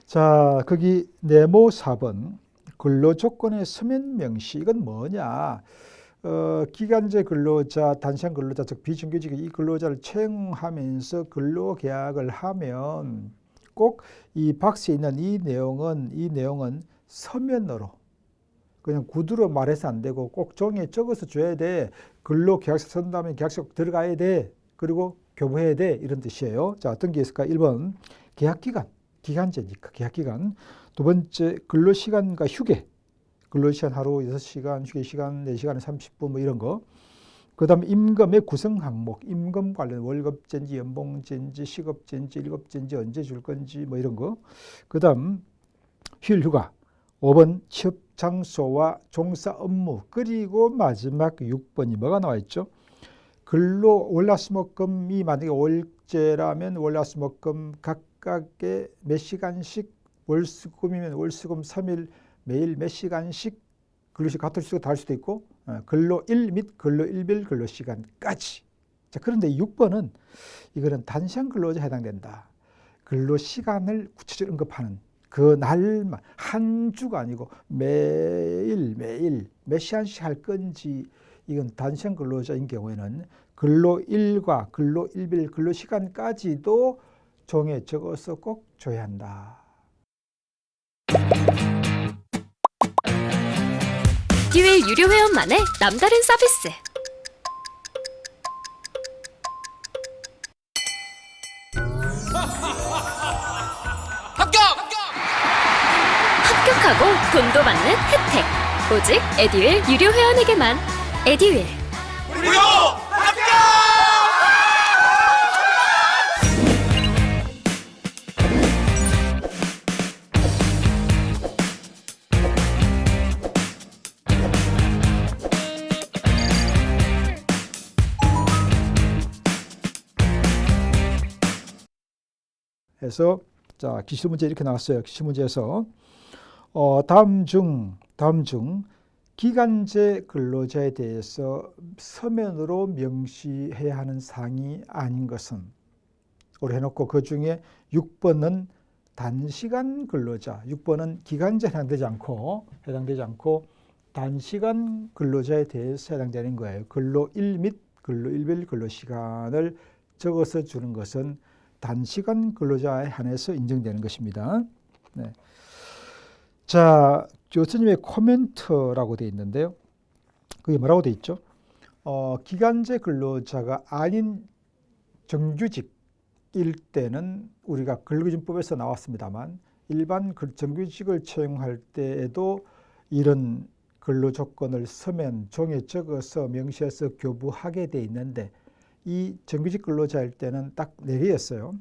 자, 거기 네모 4번 근로조건의 서면 명시. 이건 뭐냐? 기간제 근로자, 단시간 근로자, 즉 비정규직 이 근로자를 채용하면서 근로계약을 하면 꼭 이 박스에 있는 이 내용은 서면으로 그냥 구두로 말해서 안 되고 꼭 종이에 적어서 줘야 돼. 근로계약서 쓴 다음에 계약서 들어가야 돼. 그리고 교부해야 돼. 이런 뜻이에요. 자, 어떤 게 있을까? 1번 계약기간, 기간제니까 계약기간. 두 번째 근로시간과 휴게. 근로시간 하루 6시간, 휴게시간 4시간에 30분 뭐 이런 거. 그 다음에 임금의 구성 항목, 임금 관련 월급제인지 연봉제인지 시급제인지 일급제인지 언제 줄 건지 뭐 이런 거. 그 다음 휴일 휴가. 5번 취업 장소와 종사 업무. 그리고 마지막 6번이 뭐가 나와 있죠? 근로 월화수목금이 만약에 월제라면 월화수목금 각각의 몇 시간씩, 월수금이면 월수금 3일 매일 몇 시간씩 근로시간 같을 수도 다를 수도 있고 근로일 및 근로일별 근로시간까지. 자, 그런데 6번은 이거는 단시간 근로자에 해당된다. 근로시간을 구체적으로 언급하는 그 날만 한 주가 아니고 매일 몇 시간씩 할 건지 이건 단시간 근로자인 경우에는 근로일과 근로일별 근로시간까지도 종이에 적어서 꼭 줘야 한다. 에듀윌 유료 회원만의 남다른 서비스. 합격! 합격하고 돈도 받는 혜택. 오직 에듀윌 유료 회원에게만. 에듀윌. 무료 합격! 해서 자, 기출문제 이렇게 나왔어요. 기출문제에서 다음 중 기간제 근로자에 대해서 서면으로 명시해야 하는 사항이 아닌 것은 우리 해놓고 그 중에 6번은 단시간 근로자, 6번은 기간제에 해당되지 않고 단시간 근로자에 대해서 해당되는 거예요. 근로일 및 근로일별 근로시간을 적어서 주는 것은 단시간 근로자에 한해서 인정되는 것입니다. 네. 자, 교수님의 코멘트라고 되어 있는데요. 그게 뭐라고 되어 있죠? 기간제 근로자가 아닌 정규직일 때는 우리가 근로기준법에서 나왔습니다만 일반 정규직을 채용할 때에도 이런 근로조건을 서면 종이에 적어서 명시해서 교부하게 되어 있는데 이 정규직 근로자일 때는 딱 4개였어요.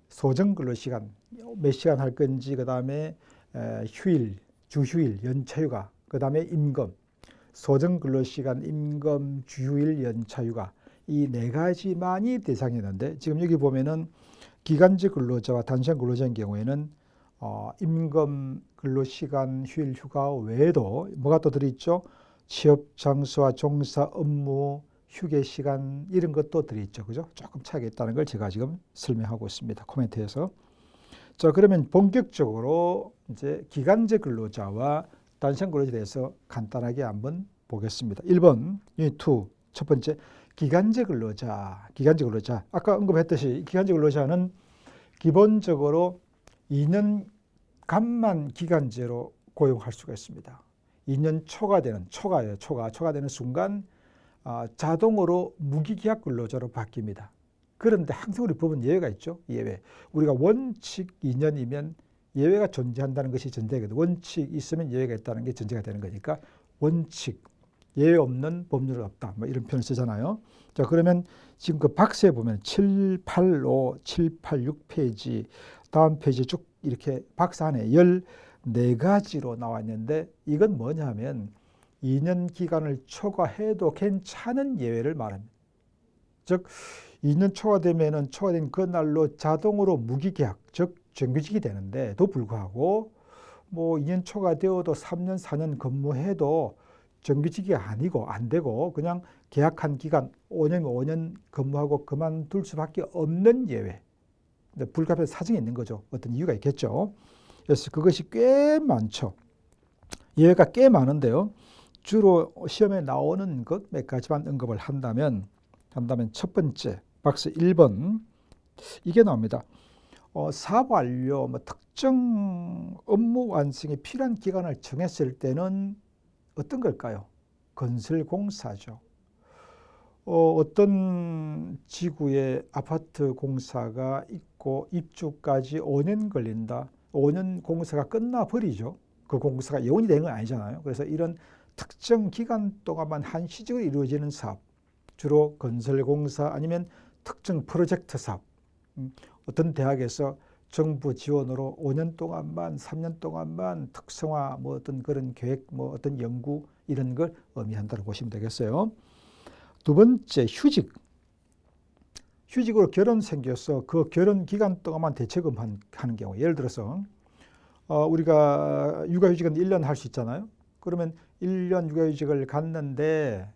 소정 근로시간, 몇 시간 할 건지, 그 다음에 휴일, 주휴일, 연차휴가, 그 다음에 임금, 소정 근로시간, 임금, 주휴일, 연차휴가 이 4가지만이 대상이었는데 지금 여기 보면은 기간제 근로자와 단시간 근로자인 경우에는 임금, 근로시간, 휴일, 휴가 외에도 뭐가 또 들어있죠? 취업 장소와 종사 업무, 휴게 시간 이런 것도 들어있죠. 그죠? 조금 차이가 있다는 걸 제가 지금 설명하고 있습니다. 코멘트에서. 자, 그러면 본격적으로 이제 기간제 근로자와 단시간 근로자에 대해서 간단하게 한번 보겠습니다. 1번 유닛 2 첫 번째 기간제 근로자. 아까 언급했듯이 기간제 근로자는 기본적으로 2년간만 기간제로 고용할 수가 있습니다. 2년 초가 되는 초가 되는 순간 자동으로 무기계약 근로자로 바뀝니다. 그런데 항상 우리 법은 예외가 있죠. 예외. 우리가 원칙 2년이면 예외가 존재한다는 것이 전제거든요. 원칙 있으면 예외가 있다는 게 전제가 되는 거니까 원칙 예외 없는 법률은 없다. 뭐 이런 표현을 쓰잖아요. 자, 그러면 지금 그 박스에 보면 785, 786페이지 다음 페이지 쭉 이렇게 박스 안에 14가지로 나와 있는데 이건 뭐냐 하면 2년 기간을 초과해도 괜찮은 예외를 말합니다. 즉 2년 초과되면은 초과된 그날로 자동으로 무기계약, 즉 정규직이 되는데도 불구하고 뭐 2년 초과되어도 3년, 4년 근무해도 정규직이 아니고 안 되고 그냥 계약한 기간 5년이면 5년 근무하고 그만둘 수밖에 없는 예외. 불가피한 사정이 있는 거죠. 어떤 이유가 있겠죠. 그래서 그것이 꽤 많죠. 예외가 꽤 많은데요. 주로 시험에 나오는 것 몇 가지만 언급을 한다면 첫 번째 박스 1번 이게 나옵니다. 사업 완료, 뭐 특정 업무 완성에 필요한 기간을 정했을 때는 어떤 걸까요? 건설공사죠. 어떤 지구에 아파트 공사가 있고 입주까지 5년 걸린다. 5년 공사가 끝나버리죠. 그 공사가 영원히 되는 건 아니잖아요. 그래서 이런 특정 기간 동안만 한시적으로 이루어지는 사업, 주로 건설공사 아니면 특정 프로젝트 사업, 어떤 대학에서 정부 지원으로 5년 동안만, 3년 동안만 특성화, 뭐 어떤 그런 계획, 뭐 어떤 연구 이런 걸 의미한다고 보시면 되겠어요. 두 번째 휴직. 휴직으로 결혼 생겨서 그 결혼 기간 동안만 대체금 하는 경우, 예를 들어서 우리가 육아휴직은 1년 할 수 있잖아요. 그러면 1년 육아휴직을 갔는데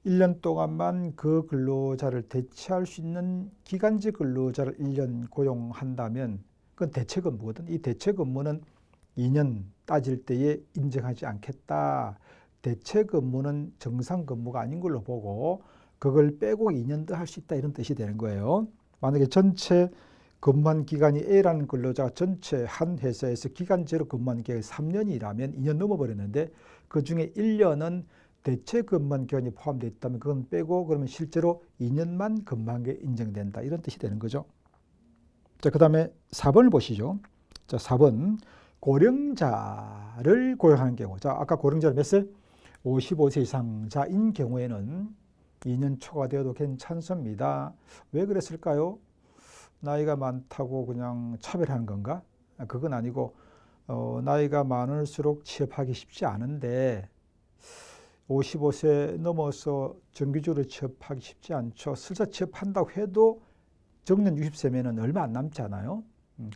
1년 동안만 그 근로자를 대체할 수 있는 기간제 근로자를 1년 고용한다면 그건 대체근무거든. 이 대체근무는 2년 따질 때에 인정하지 않겠다. 대체근무는 정상근무가 아닌 걸로 보고 그걸 빼고 2년 더 할 수 있다 이런 뜻이 되는 거예요. 만약에 전체 근무한 기간이 A라는 근로자가 전체 한 회사에서 기간제로 근무한 기간이 3년이라면 2년 넘어버렸는데 그중에 1년은 대체 근무한 기간이 포함되어 있다면 그건 빼고 그러면 실제로 2년만 근무한 게 인정된다. 이런 뜻이 되는 거죠. 자, 그 다음에 4번을 보시죠. 자, 4번. 고령자를 고용하는 경우. 자, 아까 고령자는 몇 살? 55세 이상자인 경우에는 2년 초과되어도 괜찮습니다. 왜 그랬을까요? 나이가 많다고 그냥 차별하는 건가? 그건 아니고 나이가 많을수록 취업하기 쉽지 않은데 55세 넘어서 정규직으로 취업하기 쉽지 않죠. 설사 취업한다고 해도 정년 60세면 얼마 안 남지 않아요.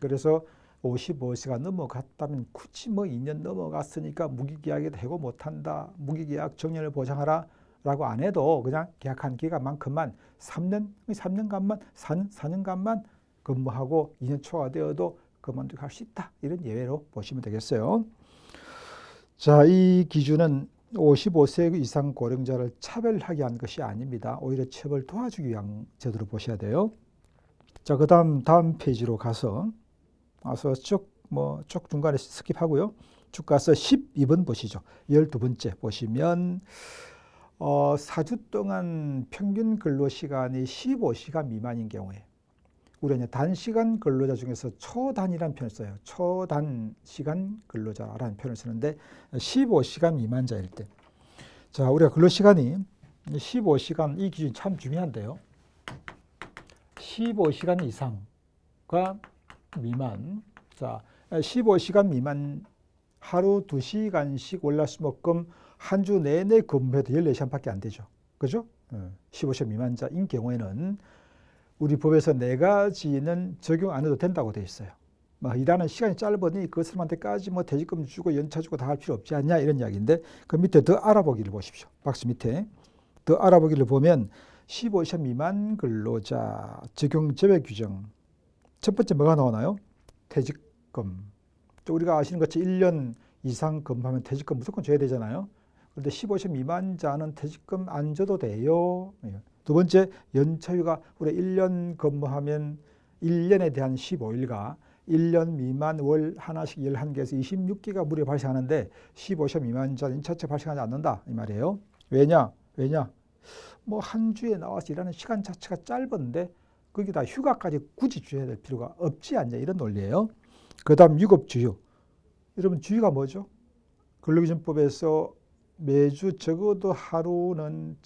그래서 55세가 넘어갔다면 굳이 뭐 2년 넘어갔으니까 무기계약에도 해고 못한다. 무기계약 정년을 보장하라 라고 안 해도 그냥 계약한 기간만큼만 3년간만 4년간만 근무하고 2년 초과되어도 그만두게 할 수 있다. 이런 예외로 보시면 되겠어요. 자, 이 기준은 55세 이상 고령자를 차별하게 한 것이 아닙니다. 오히려 취업을 도와주기 위한 제도로 보셔야 돼요. 자, 그 다음 페이지로 가서 쭉 중간에 스킵하고요. 쭉 가서 12번 보시죠. 12번째 보시면 4주 동안 평균 근로시간이 15시간 미만인 경우에 우리가 단시간 근로자 중에서 초단이라는 표현을 써요. 초단시간 근로자라는 표현을 쓰는데 15시간 미만자일 때. 자, 우리가 근로시간이 15시간 이 기준이 참 중요한데요. 15시간 이상과 미만. 자, 15시간 미만 하루 2시간씩 월화수목금 한 주 내내 근무해도 14시간밖에 안 되죠. 그죠? 15시간 미만자인 경우에는 우리 법에서 4가지는 적용 안 해도 된다고 되어 있어요. 일하는 시간이 짧으니 그 사람한테까지 퇴직금 주고 연차 주고 다 할 필요 없지 않냐 이런 이야기인데 그 밑에 더 알아보기를 보십시오. 박스 밑에 더 알아보기를 보면 15시간 미만 근로자 적용 제외 규정 첫 번째 뭐가 나오나요? 퇴직금. 우리가 아시는 것처럼 1년 이상 근무하면 퇴직금 무조건 줘야 되잖아요. 그런데 15시간 미만자는 퇴직금 안 줘도 돼요. 두 번째, 연차휴가. 우리 1년 근무하면 1년에 대한 15일과 1년 미만 월 하나씩 11개에서 26개가 무려 발생하는데 15시간 미만자는 연차차 발생하지 않는다 이 말이에요. 왜냐? 한 주에 나와서 일하는 시간 자체가 짧은데 거기다 휴가까지 굳이 줘야 될 필요가 없지 않냐 이런 논리예요. 그 다음 유급주휴. 여러분 주휴가 뭐죠? 근로기준법에서 매주 적어도 하루는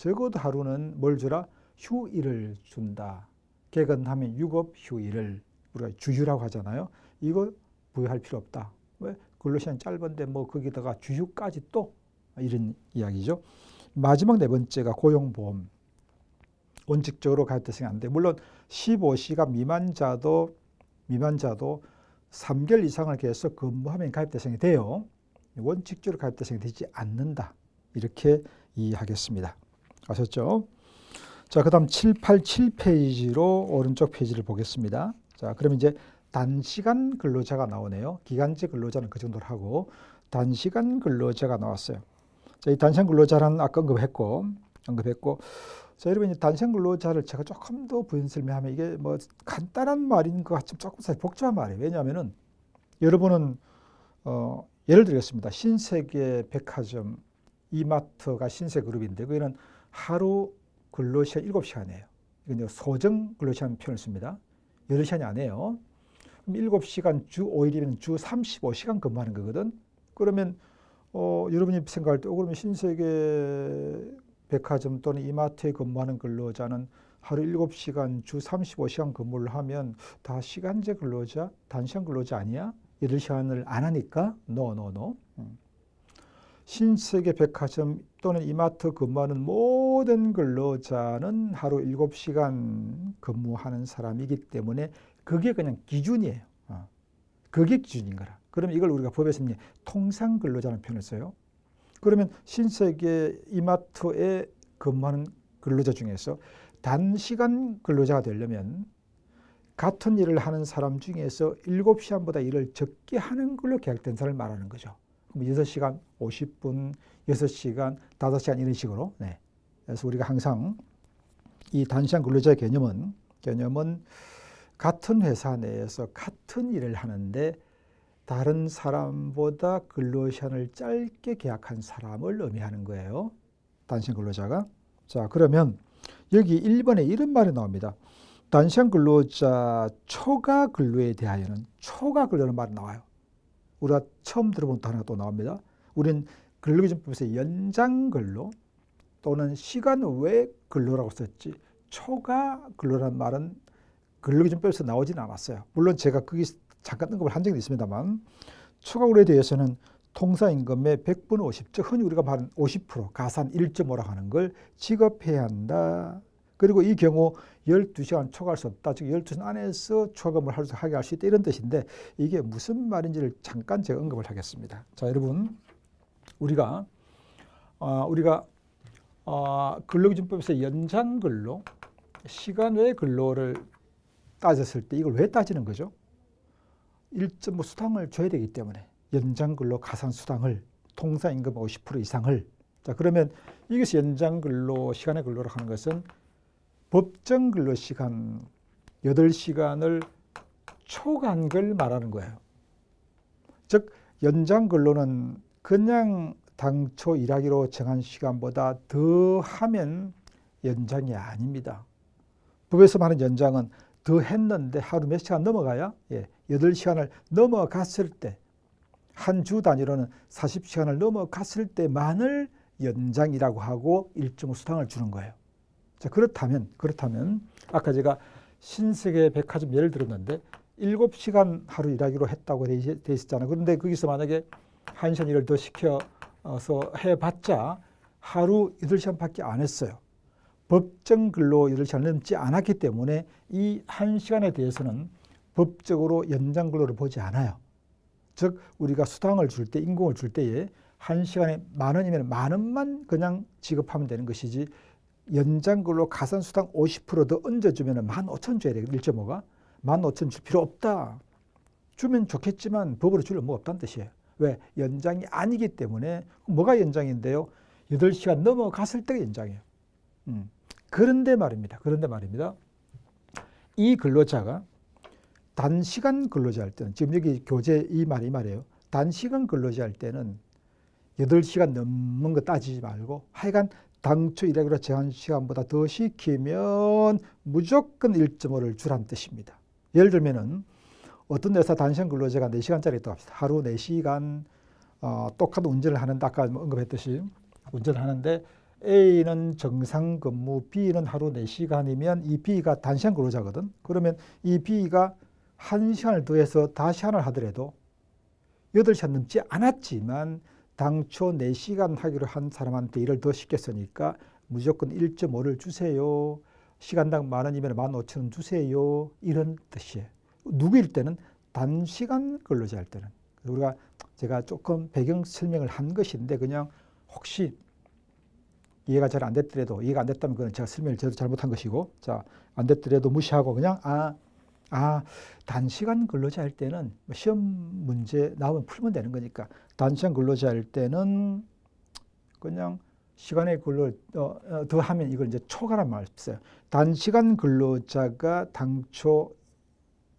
뭘 주라? 휴일을 준다. 개근하면 유급 휴일을 우리가 주휴라고 하잖아요. 이거 부여할 필요 없다. 왜? 근로시간이 짧은데 뭐 거기다가 주휴까지 또 이런 이야기죠. 마지막 네 번째가 고용보험. 원칙적으로 가입 대상이 안 돼. 물론 15시간 미만자도 3개월 이상을 계속 근무하면 가입 대상이 돼요. 원칙적으로 가입 대상이 되지 않는다. 이렇게 이해하겠습니다. 아셨죠? 자, 그 다음 787페이지로 오른쪽 페이지를 보겠습니다. 자, 그럼 이제 단시간 근로자가 나오네요. 기간제 근로자는 그 정도로 하고 단시간 근로자가 나왔어요. 자, 이 단시간 근로자는 아까 언급했고 자, 여러분, 이 단시간 근로자를 제가 조금 더 부연 설명하면 이게 뭐 간단한 말인 것 같지만 조금 사실 복잡한 말이에요. 왜냐하면은 여러분은 예를 들겠습니다. 신세계 백화점, 이마트가 신세그룹인데 거기는 하루 근로시간 7시간이에요. 이건 소정 근로시간 표현을 씁니다. 8시간이 아니에요. 그럼 7시간 주 5일이면 주 35시간 근무하는 거거든. 그러면 여러분이 생각할 때 그러면 신세계 백화점 또는 이마트에 근무하는 근로자는 하루 7시간 주 35시간 근무를 하면 다 시간제 근로자, 단시간 근로자 아니야? 8시간을 안 하니까? No. 신세계 백화점 또는 이마트 근무하는 모든 근로자는 하루 7시간 근무하는 사람이기 때문에 그게 그냥 기준이에요. 그게 기준인 거라. 그러면 이걸 우리가 법에서 통상 근로자라는 표현을 써요. 그러면 신세계 이마트에 근무하는 근로자 중에서 단시간 근로자가 되려면 같은 일을 하는 사람 중에서 7시간보다 일을 적게 하는 걸로 계약된 사람을 말하는 거죠. 그럼 6시간 50분, 6시간, 5시간 이런 식으로. 네. 그래서 우리가 항상 이 단시간 근로자의 개념은 같은 회사 내에서 같은 일을 하는데 다른 사람보다 근로시간을 짧게 계약한 사람을 의미하는 거예요. 단시간 근로자가. 자, 그러면 여기 1번에 이런 말이 나옵니다. 단시간 근로자 초과 근로에 대하여는 초과 근로라는 말이 나와요. 우리가 처음 들어본 단어가 또 나옵니다. 우리는 근로기준법에서 연장 근로 또는 시간 외 근로라고 썼지 초과 근로라는 말은 근로기준법에서 나오지는 않았어요. 물론 제가 거기 잠깐 언급을 한 적이 있습니다만 초과 근로에 대해서는 통상임금의 100분의 50, 즉 흔히 우리가 말하는 50% 가산 1.5라고 하는 걸 지급해야 한다. 그리고 이 경우 12시간 초과할 수 없다. 즉 12시간 안에서 초과금을 하게 할 수 있다. 이런 뜻인데 이게 무슨 말인지를 잠깐 제가 언급을 하겠습니다. 자, 여러분 우리가 근로기준법에서 연장근로, 시간 외 근로를 따졌을 때 이걸 왜 따지는 거죠? 1.5 수당을 줘야 되기 때문에 연장근로 가산수당을 통상임금 50% 이상을. 자, 그러면 이것이 연장근로, 시간의 근로라고 하는 것은 법정 근로시간 8시간을 초과한 걸 말하는 거예요. 즉 연장근로는 그냥 당초 일하기로 정한 시간보다 더 하면 연장이 아닙니다. 법에서 말하는 연장은 더 했는데 하루 몇 시간 넘어가야 8시간을 넘어갔을 때 한 주 단위로는 40시간을 넘어갔을 때만을 연장이라고 하고 1.5 수당을 주는 거예요. 자, 그렇다면 아까 제가 신세계 백화점 예를 들었는데 7시간 하루 일하기로 했다고 돼 있었잖아요. 그런데 거기서 만약에 1시간 일을 더 시켜서 해봤자 하루 8시간밖에 안 했어요. 법정 근로 8시간 넘지 않았기 때문에 이 1시간에 대해서는 법적으로 연장 근로를 보지 않아요. 즉 우리가 수당을 줄 때, 임금을 줄 때에 1시간에 10,000원이면 10,000원만 그냥 지급하면 되는 것이지 연장 근로 가산수당 50% 더 얹어주면 15,000원 줘야 되거든요. 1.5가. 15,000원 줄 필요 없다. 주면 좋겠지만 법으로 줄 의무가 없다는 뜻이에요. 왜? 연장이 아니기 때문에. 뭐가 연장인데요? 8시간 넘어갔을 때가 연장이에요. 그런데 말입니다. 이 근로자가 단시간 근로자 할 때는, 지금 여기 교재 이 말이에요. 단시간 근로자 할 때는 8시간 넘는 거 따지지 말고 하여간 당초 일하기로 정한 시간보다 더 시키면 무조건 1.5를 주란 뜻입니다. 예를 들면은 어떤 회사 단시간 근로자가 4시간짜리 있다고 합시다. 하루 4시간 똑같은 운전을 하는데 아까 언급했듯이 운전하는데 A는 정상 근무, B는 하루 4시간이면 이 B가 단시간 근로자거든. 그러면 이 B가 1시간을 더해서 다시 하나를 하더라도 8시간 넘지 않았지만 당초 4시간 하기로 한 사람한테 일을 더 시켰으니까 무조건 1.5를 주세요. 시간당 10,000원이면 15,000원 주세요. 이런 뜻이에요. 누구일 때는 단시간 근로자일 때는. 우리가 제가 조금 배경 설명을 한 것인데 그냥 혹시 이해가 잘 안 됐더라도 이해가 안 됐다면 그건 제가 설명을 제대로 잘못한 것이고 자, 안 됐더라도 무시하고 그냥 단시간 근로자일 때는 시험 문제 나오면 풀면 되는 거니까 단시간 근로자일 때는 그냥 시간의 근로를 더 하면 이걸 이제 초과란 말을 써요. 단시간 근로자가 당초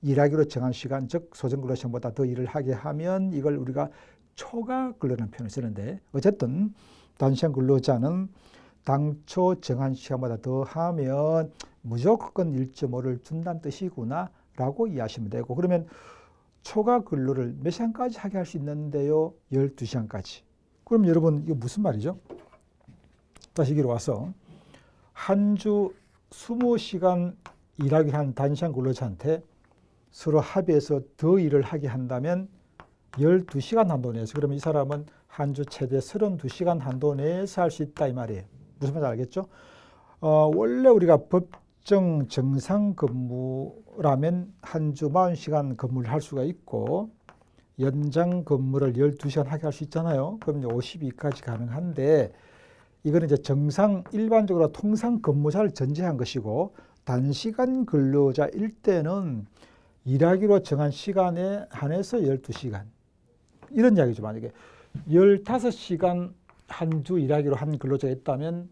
일하기로 정한 시간, 즉 소정 근로 시간보다 더 일을 하게 하면 이걸 우리가 초과 근로라는 표현을 쓰는데 어쨌든 단시간 근로자는 당초 정한 시간보다 더 하면 무조건 1.5를 준다는 뜻이구나 라고 이해하시면 되고 그러면 초과 근로를 몇 시간까지 하게 할 수 있는데요? 12시간까지. 그럼 여러분 이거 무슨 말이죠? 다시 여기로 와서 한 주 20시간 일하게 한 단시간 근로자한테 서로 합의해서 더 일을 하게 한다면 12시간 한도 내에서 그러면 이 사람은 한 주 최대 32시간 한도 내에서 할 수 있다 이 말이에요. 무슨 말인지 알겠죠? 원래 우리가 법정 정상 근무라면 한 주 40시간 근무를 할 수가 있고 연장 근무를 12시간 하게 할 수 있잖아요. 그럼 이제 52까지 가능한데 이거는 이제 정상 일반적으로 통상 근무자를 전제한 것이고 단시간 근로자일 때는 일하기로 정한 시간에 한해서 12시간. 이런 이야기죠. 만약에 15시간 한 주 일하기로 한 근로자가 있다면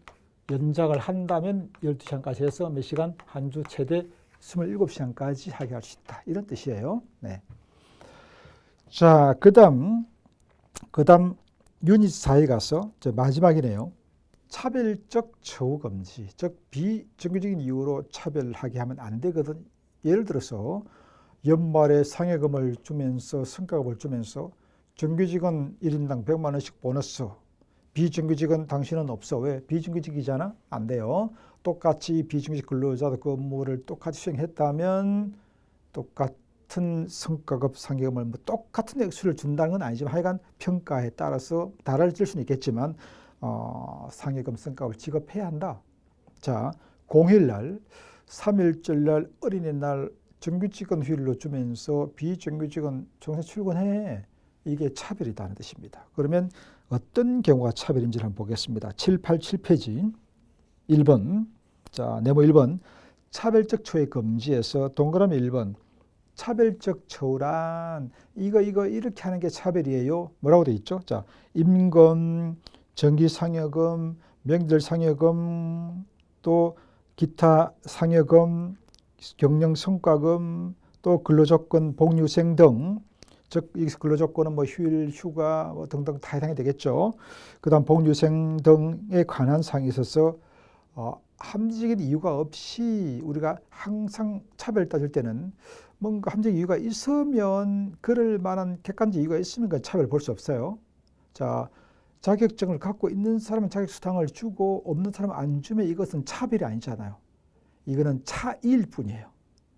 연장을 한다면 12시간까지 해서 몇 시간? 한 주 최대 27시간까지 하게 할 수 있다. 이런 뜻이에요. 네. 자, 그다음 유닛 4에 가서 마지막이네요. 차별적 처우 금지, 즉 비정규적인 이유로 차별하게 하면 안 되거든. 예를 들어서 연말에 상여금을 주면서 성과급을 주면서 정규직은 1인당 100만 원씩 보너스, 비정규직은 당신은 없어. 왜? 비정규직이잖아? 안 돼요. 똑같이 비정규직 근로자도 근무를 똑같이 수행했다면 똑같은 성과급 상여금을 똑같은 액수를 준다는 건 아니지만 하여간 평가에 따라서 달라질 수는 있겠지만 상여금 성과급을 지급해야 한다. 자, 공휴일날, 3.1절날, 어린이날 정규직은 휴일로 주면서 비정규직은 정상 출근해. 이게 차별이다는 뜻입니다. 그러면 어떤 경우가 차별인지를 한번 보겠습니다. 787페이지 1번. 자, 네모 1번. 차별적 처우의 금지에서 동그라미 1번. 차별적 처우란 이거 이렇게 하는 게 차별이에요. 뭐라고 돼 있죠? 자, 임금, 정기상여금, 명절 상여금, 또 기타 상여금, 경영성과금, 또 근로조건, 복리후생 등, 즉 여기서 근로조건은 휴일, 휴가 등등 다 해당이 되겠죠. 그다음 복리후생 등에 관한 사항에 있어서 합리적인 이유가 없이 우리가 항상 차별을 따질 때는 뭔가 합리적인 이유가 있으면 그럴 만한 객관적 이유가 있으면 그 차별을 볼 수 없어요. 자, 자격증을 갖고 있는 사람은 자격수당을 주고 없는 사람은 안 주면 이것은 차별이 아니잖아요. 이거는 차이일 뿐이에요.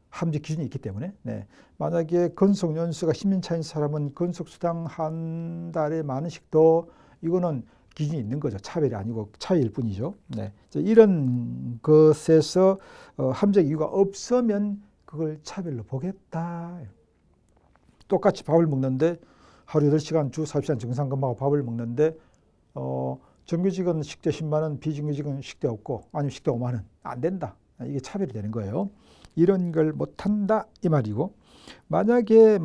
합리적 기준이 있기 때문에. 네. 만약에 근속 연수가 10년 차인 사람은 근속수당 한 달에 10,000원씩 더 이거는 기준이 있는 거죠. 차별이 아니고 차이일 뿐이죠. 네. 이런 것에서 합리적 이유가 없으면 그걸 차별로 보겠다. 똑같이 밥을 먹는데 하루 8시간 주 40시간 정상근무하고 밥을 먹는데 정규직은 식대 10만 원, 비정규직은 식대 없고 아니면 식대 5만 원. 안 된다. 이게 차별이 되는 거예요. 이런 걸 못한다 이 말이고 만약에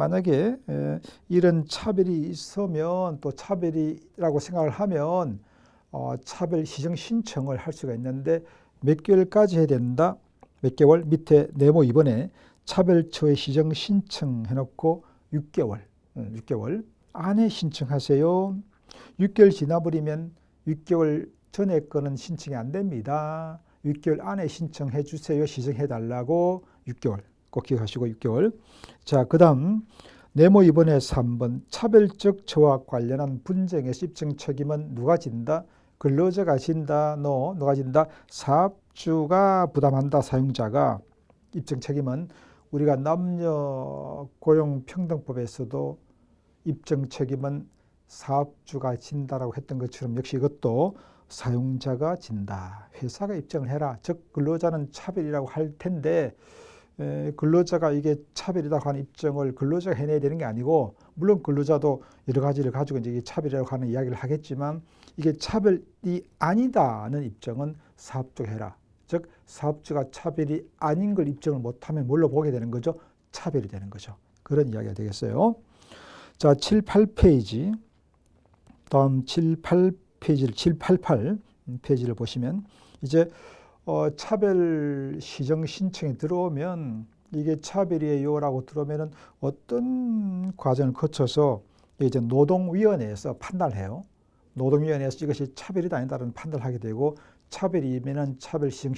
이런 차별이 있으면 또 차별이라고 생각을 하면 차별 시정 신청을 할 수가 있는데 몇 개월까지 해야 된다. 몇 개월 밑에 네모 2번에 차별처의 시정 신청 해놓고 6개월 안에 신청하세요. 6개월 지나버리면 6개월 전에 거는 신청이 안 됩니다. 6개월 안에 신청해 주세요. 시정해달라고 6개월. 꼭 기억하시고 6개월. 자, 그 다음 네모 2번에 3번 차별적 처우와 관련한 분쟁에서 입증 책임은 누가 진다? 근로자가 진다. 누가 진다? 사업주가 부담한다. 사용자가. 입증 책임은 우리가 남녀 고용평등법에서도 입증 책임은 사업주가 진다라고 했던 것처럼 역시 이것도 사용자가 진다. 회사가 입증을 해라. 즉 근로자는 차별이라고 할 텐데 근로자가 이게 차별이라고 하는 입증을 근로자가 해내야 되는 게 아니고, 물론 근로자도 여러 가지를 가지고 이제 이게 차별이라고 하는 이야기를 하겠지만, 이게 차별이 아니다는 입증은 사업주가 해라. 즉 사업주가 차별이 아닌 걸 입증을 못하면 뭘로 보게 되는 거죠? 차별이 되는 거죠. 그런 이야기가 되겠어요. 자, 7, 8페이지. 다음 7, 8페이지를 7, 8, 8 페이지를 보시면 이제 차별 시정 신청이 들어오면 이게 차별이에요라고 들어오면은 어떤 과정을 거쳐서 이제 노동위원회에서 판단을 해요. 노동위원회에서 이것이 차별이다 아니다라는 판단을 하게 되고, 차별이면은 차별 시정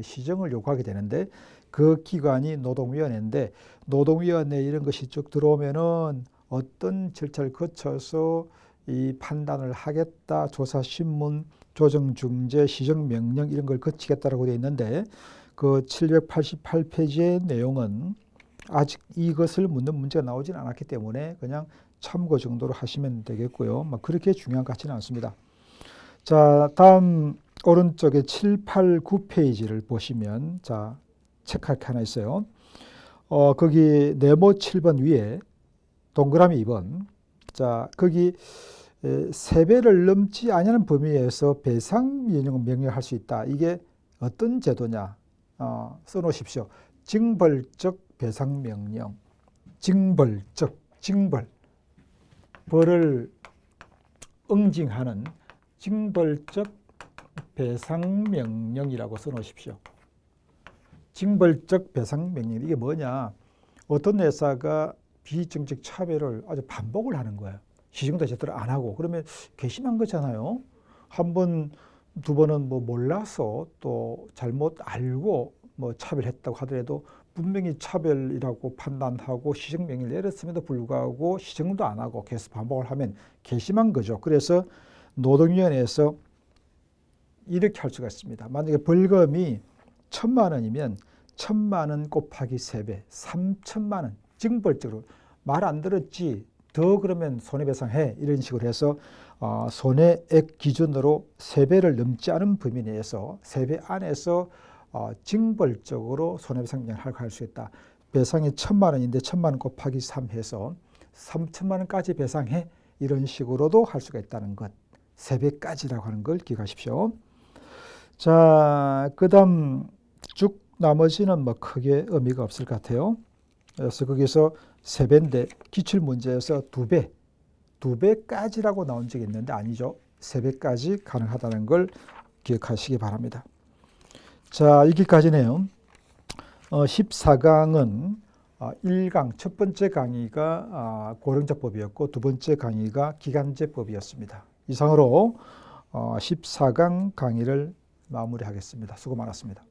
시정을 요구하게 되는데, 그 기관이 노동위원회인데, 노동위원회 이런 것이 쭉 들어오면은 어떤 절차를 거쳐서 이 판단을 하겠다, 조사신문, 조정중재, 시정명령 이런 걸 거치겠다라고 되어 있는데, 그 788페이지의 내용은 아직 이것을 묻는 문제가 나오진 않았기 때문에 그냥 참고 정도로 하시면 되겠고요. 그렇게 중요한 것 같지는 않습니다. 자, 다음 오른쪽에 7, 8, 9페이지를 보시면 자, 체크할 게 하나 있어요. 거기 네모 7번 위에 동그라미 2번. 자, 거기 3배를 넘지 아니하는 범위에서 배상 명령을 할 수 있다. 이게 어떤 제도냐? 써놓으십시오. 징벌적 배상 명령. 징벌적, 징벌. 벌을 응징하는 징벌적 배상 명령이라고 써놓으십시오. 징벌적 배상 명령. 이게 뭐냐? 어떤 회사가 비정책 차별을 아주 반복을 하는 거예요. 시정도 제대로 안 하고. 그러면 괘씸한 거잖아요. 한 번, 두 번은 뭐 몰라서 또 잘못 알고 뭐 차별했다고 하더라도 분명히 차별이라고 판단하고 시정명령을 내렸음에도 불구하고 시정도 안 하고 계속 반복을 하면 괘씸한 거죠. 그래서 노동위원회에서 이렇게 할 수가 있습니다. 만약에 벌금이 1,000만 원이면 1,000만 원 곱하기 3배, 3,000만 원. 징벌적으로 말 안 들었지, 더 그러면 손해배상해, 이런 식으로 해서 손해액 기준으로 3배를 넘지 않은 범위 내에서 3배 안에서 징벌적으로 손해배상 명령을 할 수 있다. 배상이 1,000만 원인데 1,000만 원 곱하기 3 해서 3,000만 원까지 배상해, 이런 식으로도 할 수가 있다는 것. 3배까지라고 하는 걸 기억하십시오. 자, 그 다음 쭉 나머지는 뭐 크게 의미가 없을 것 같아요. 그래서 거기서 3배인데 기출문제에서 2배, 2배까지라고 나온 적이 있는데 아니죠. 3배까지 가능하다는 걸 기억하시기 바랍니다. 자, 여기까지네요. 14강은 1강 첫 번째 강의가 고령자법이었고 두 번째 강의가 기간제법이었습니다. 이상으로 14강 강의를 마무리하겠습니다. 수고 많았습니다.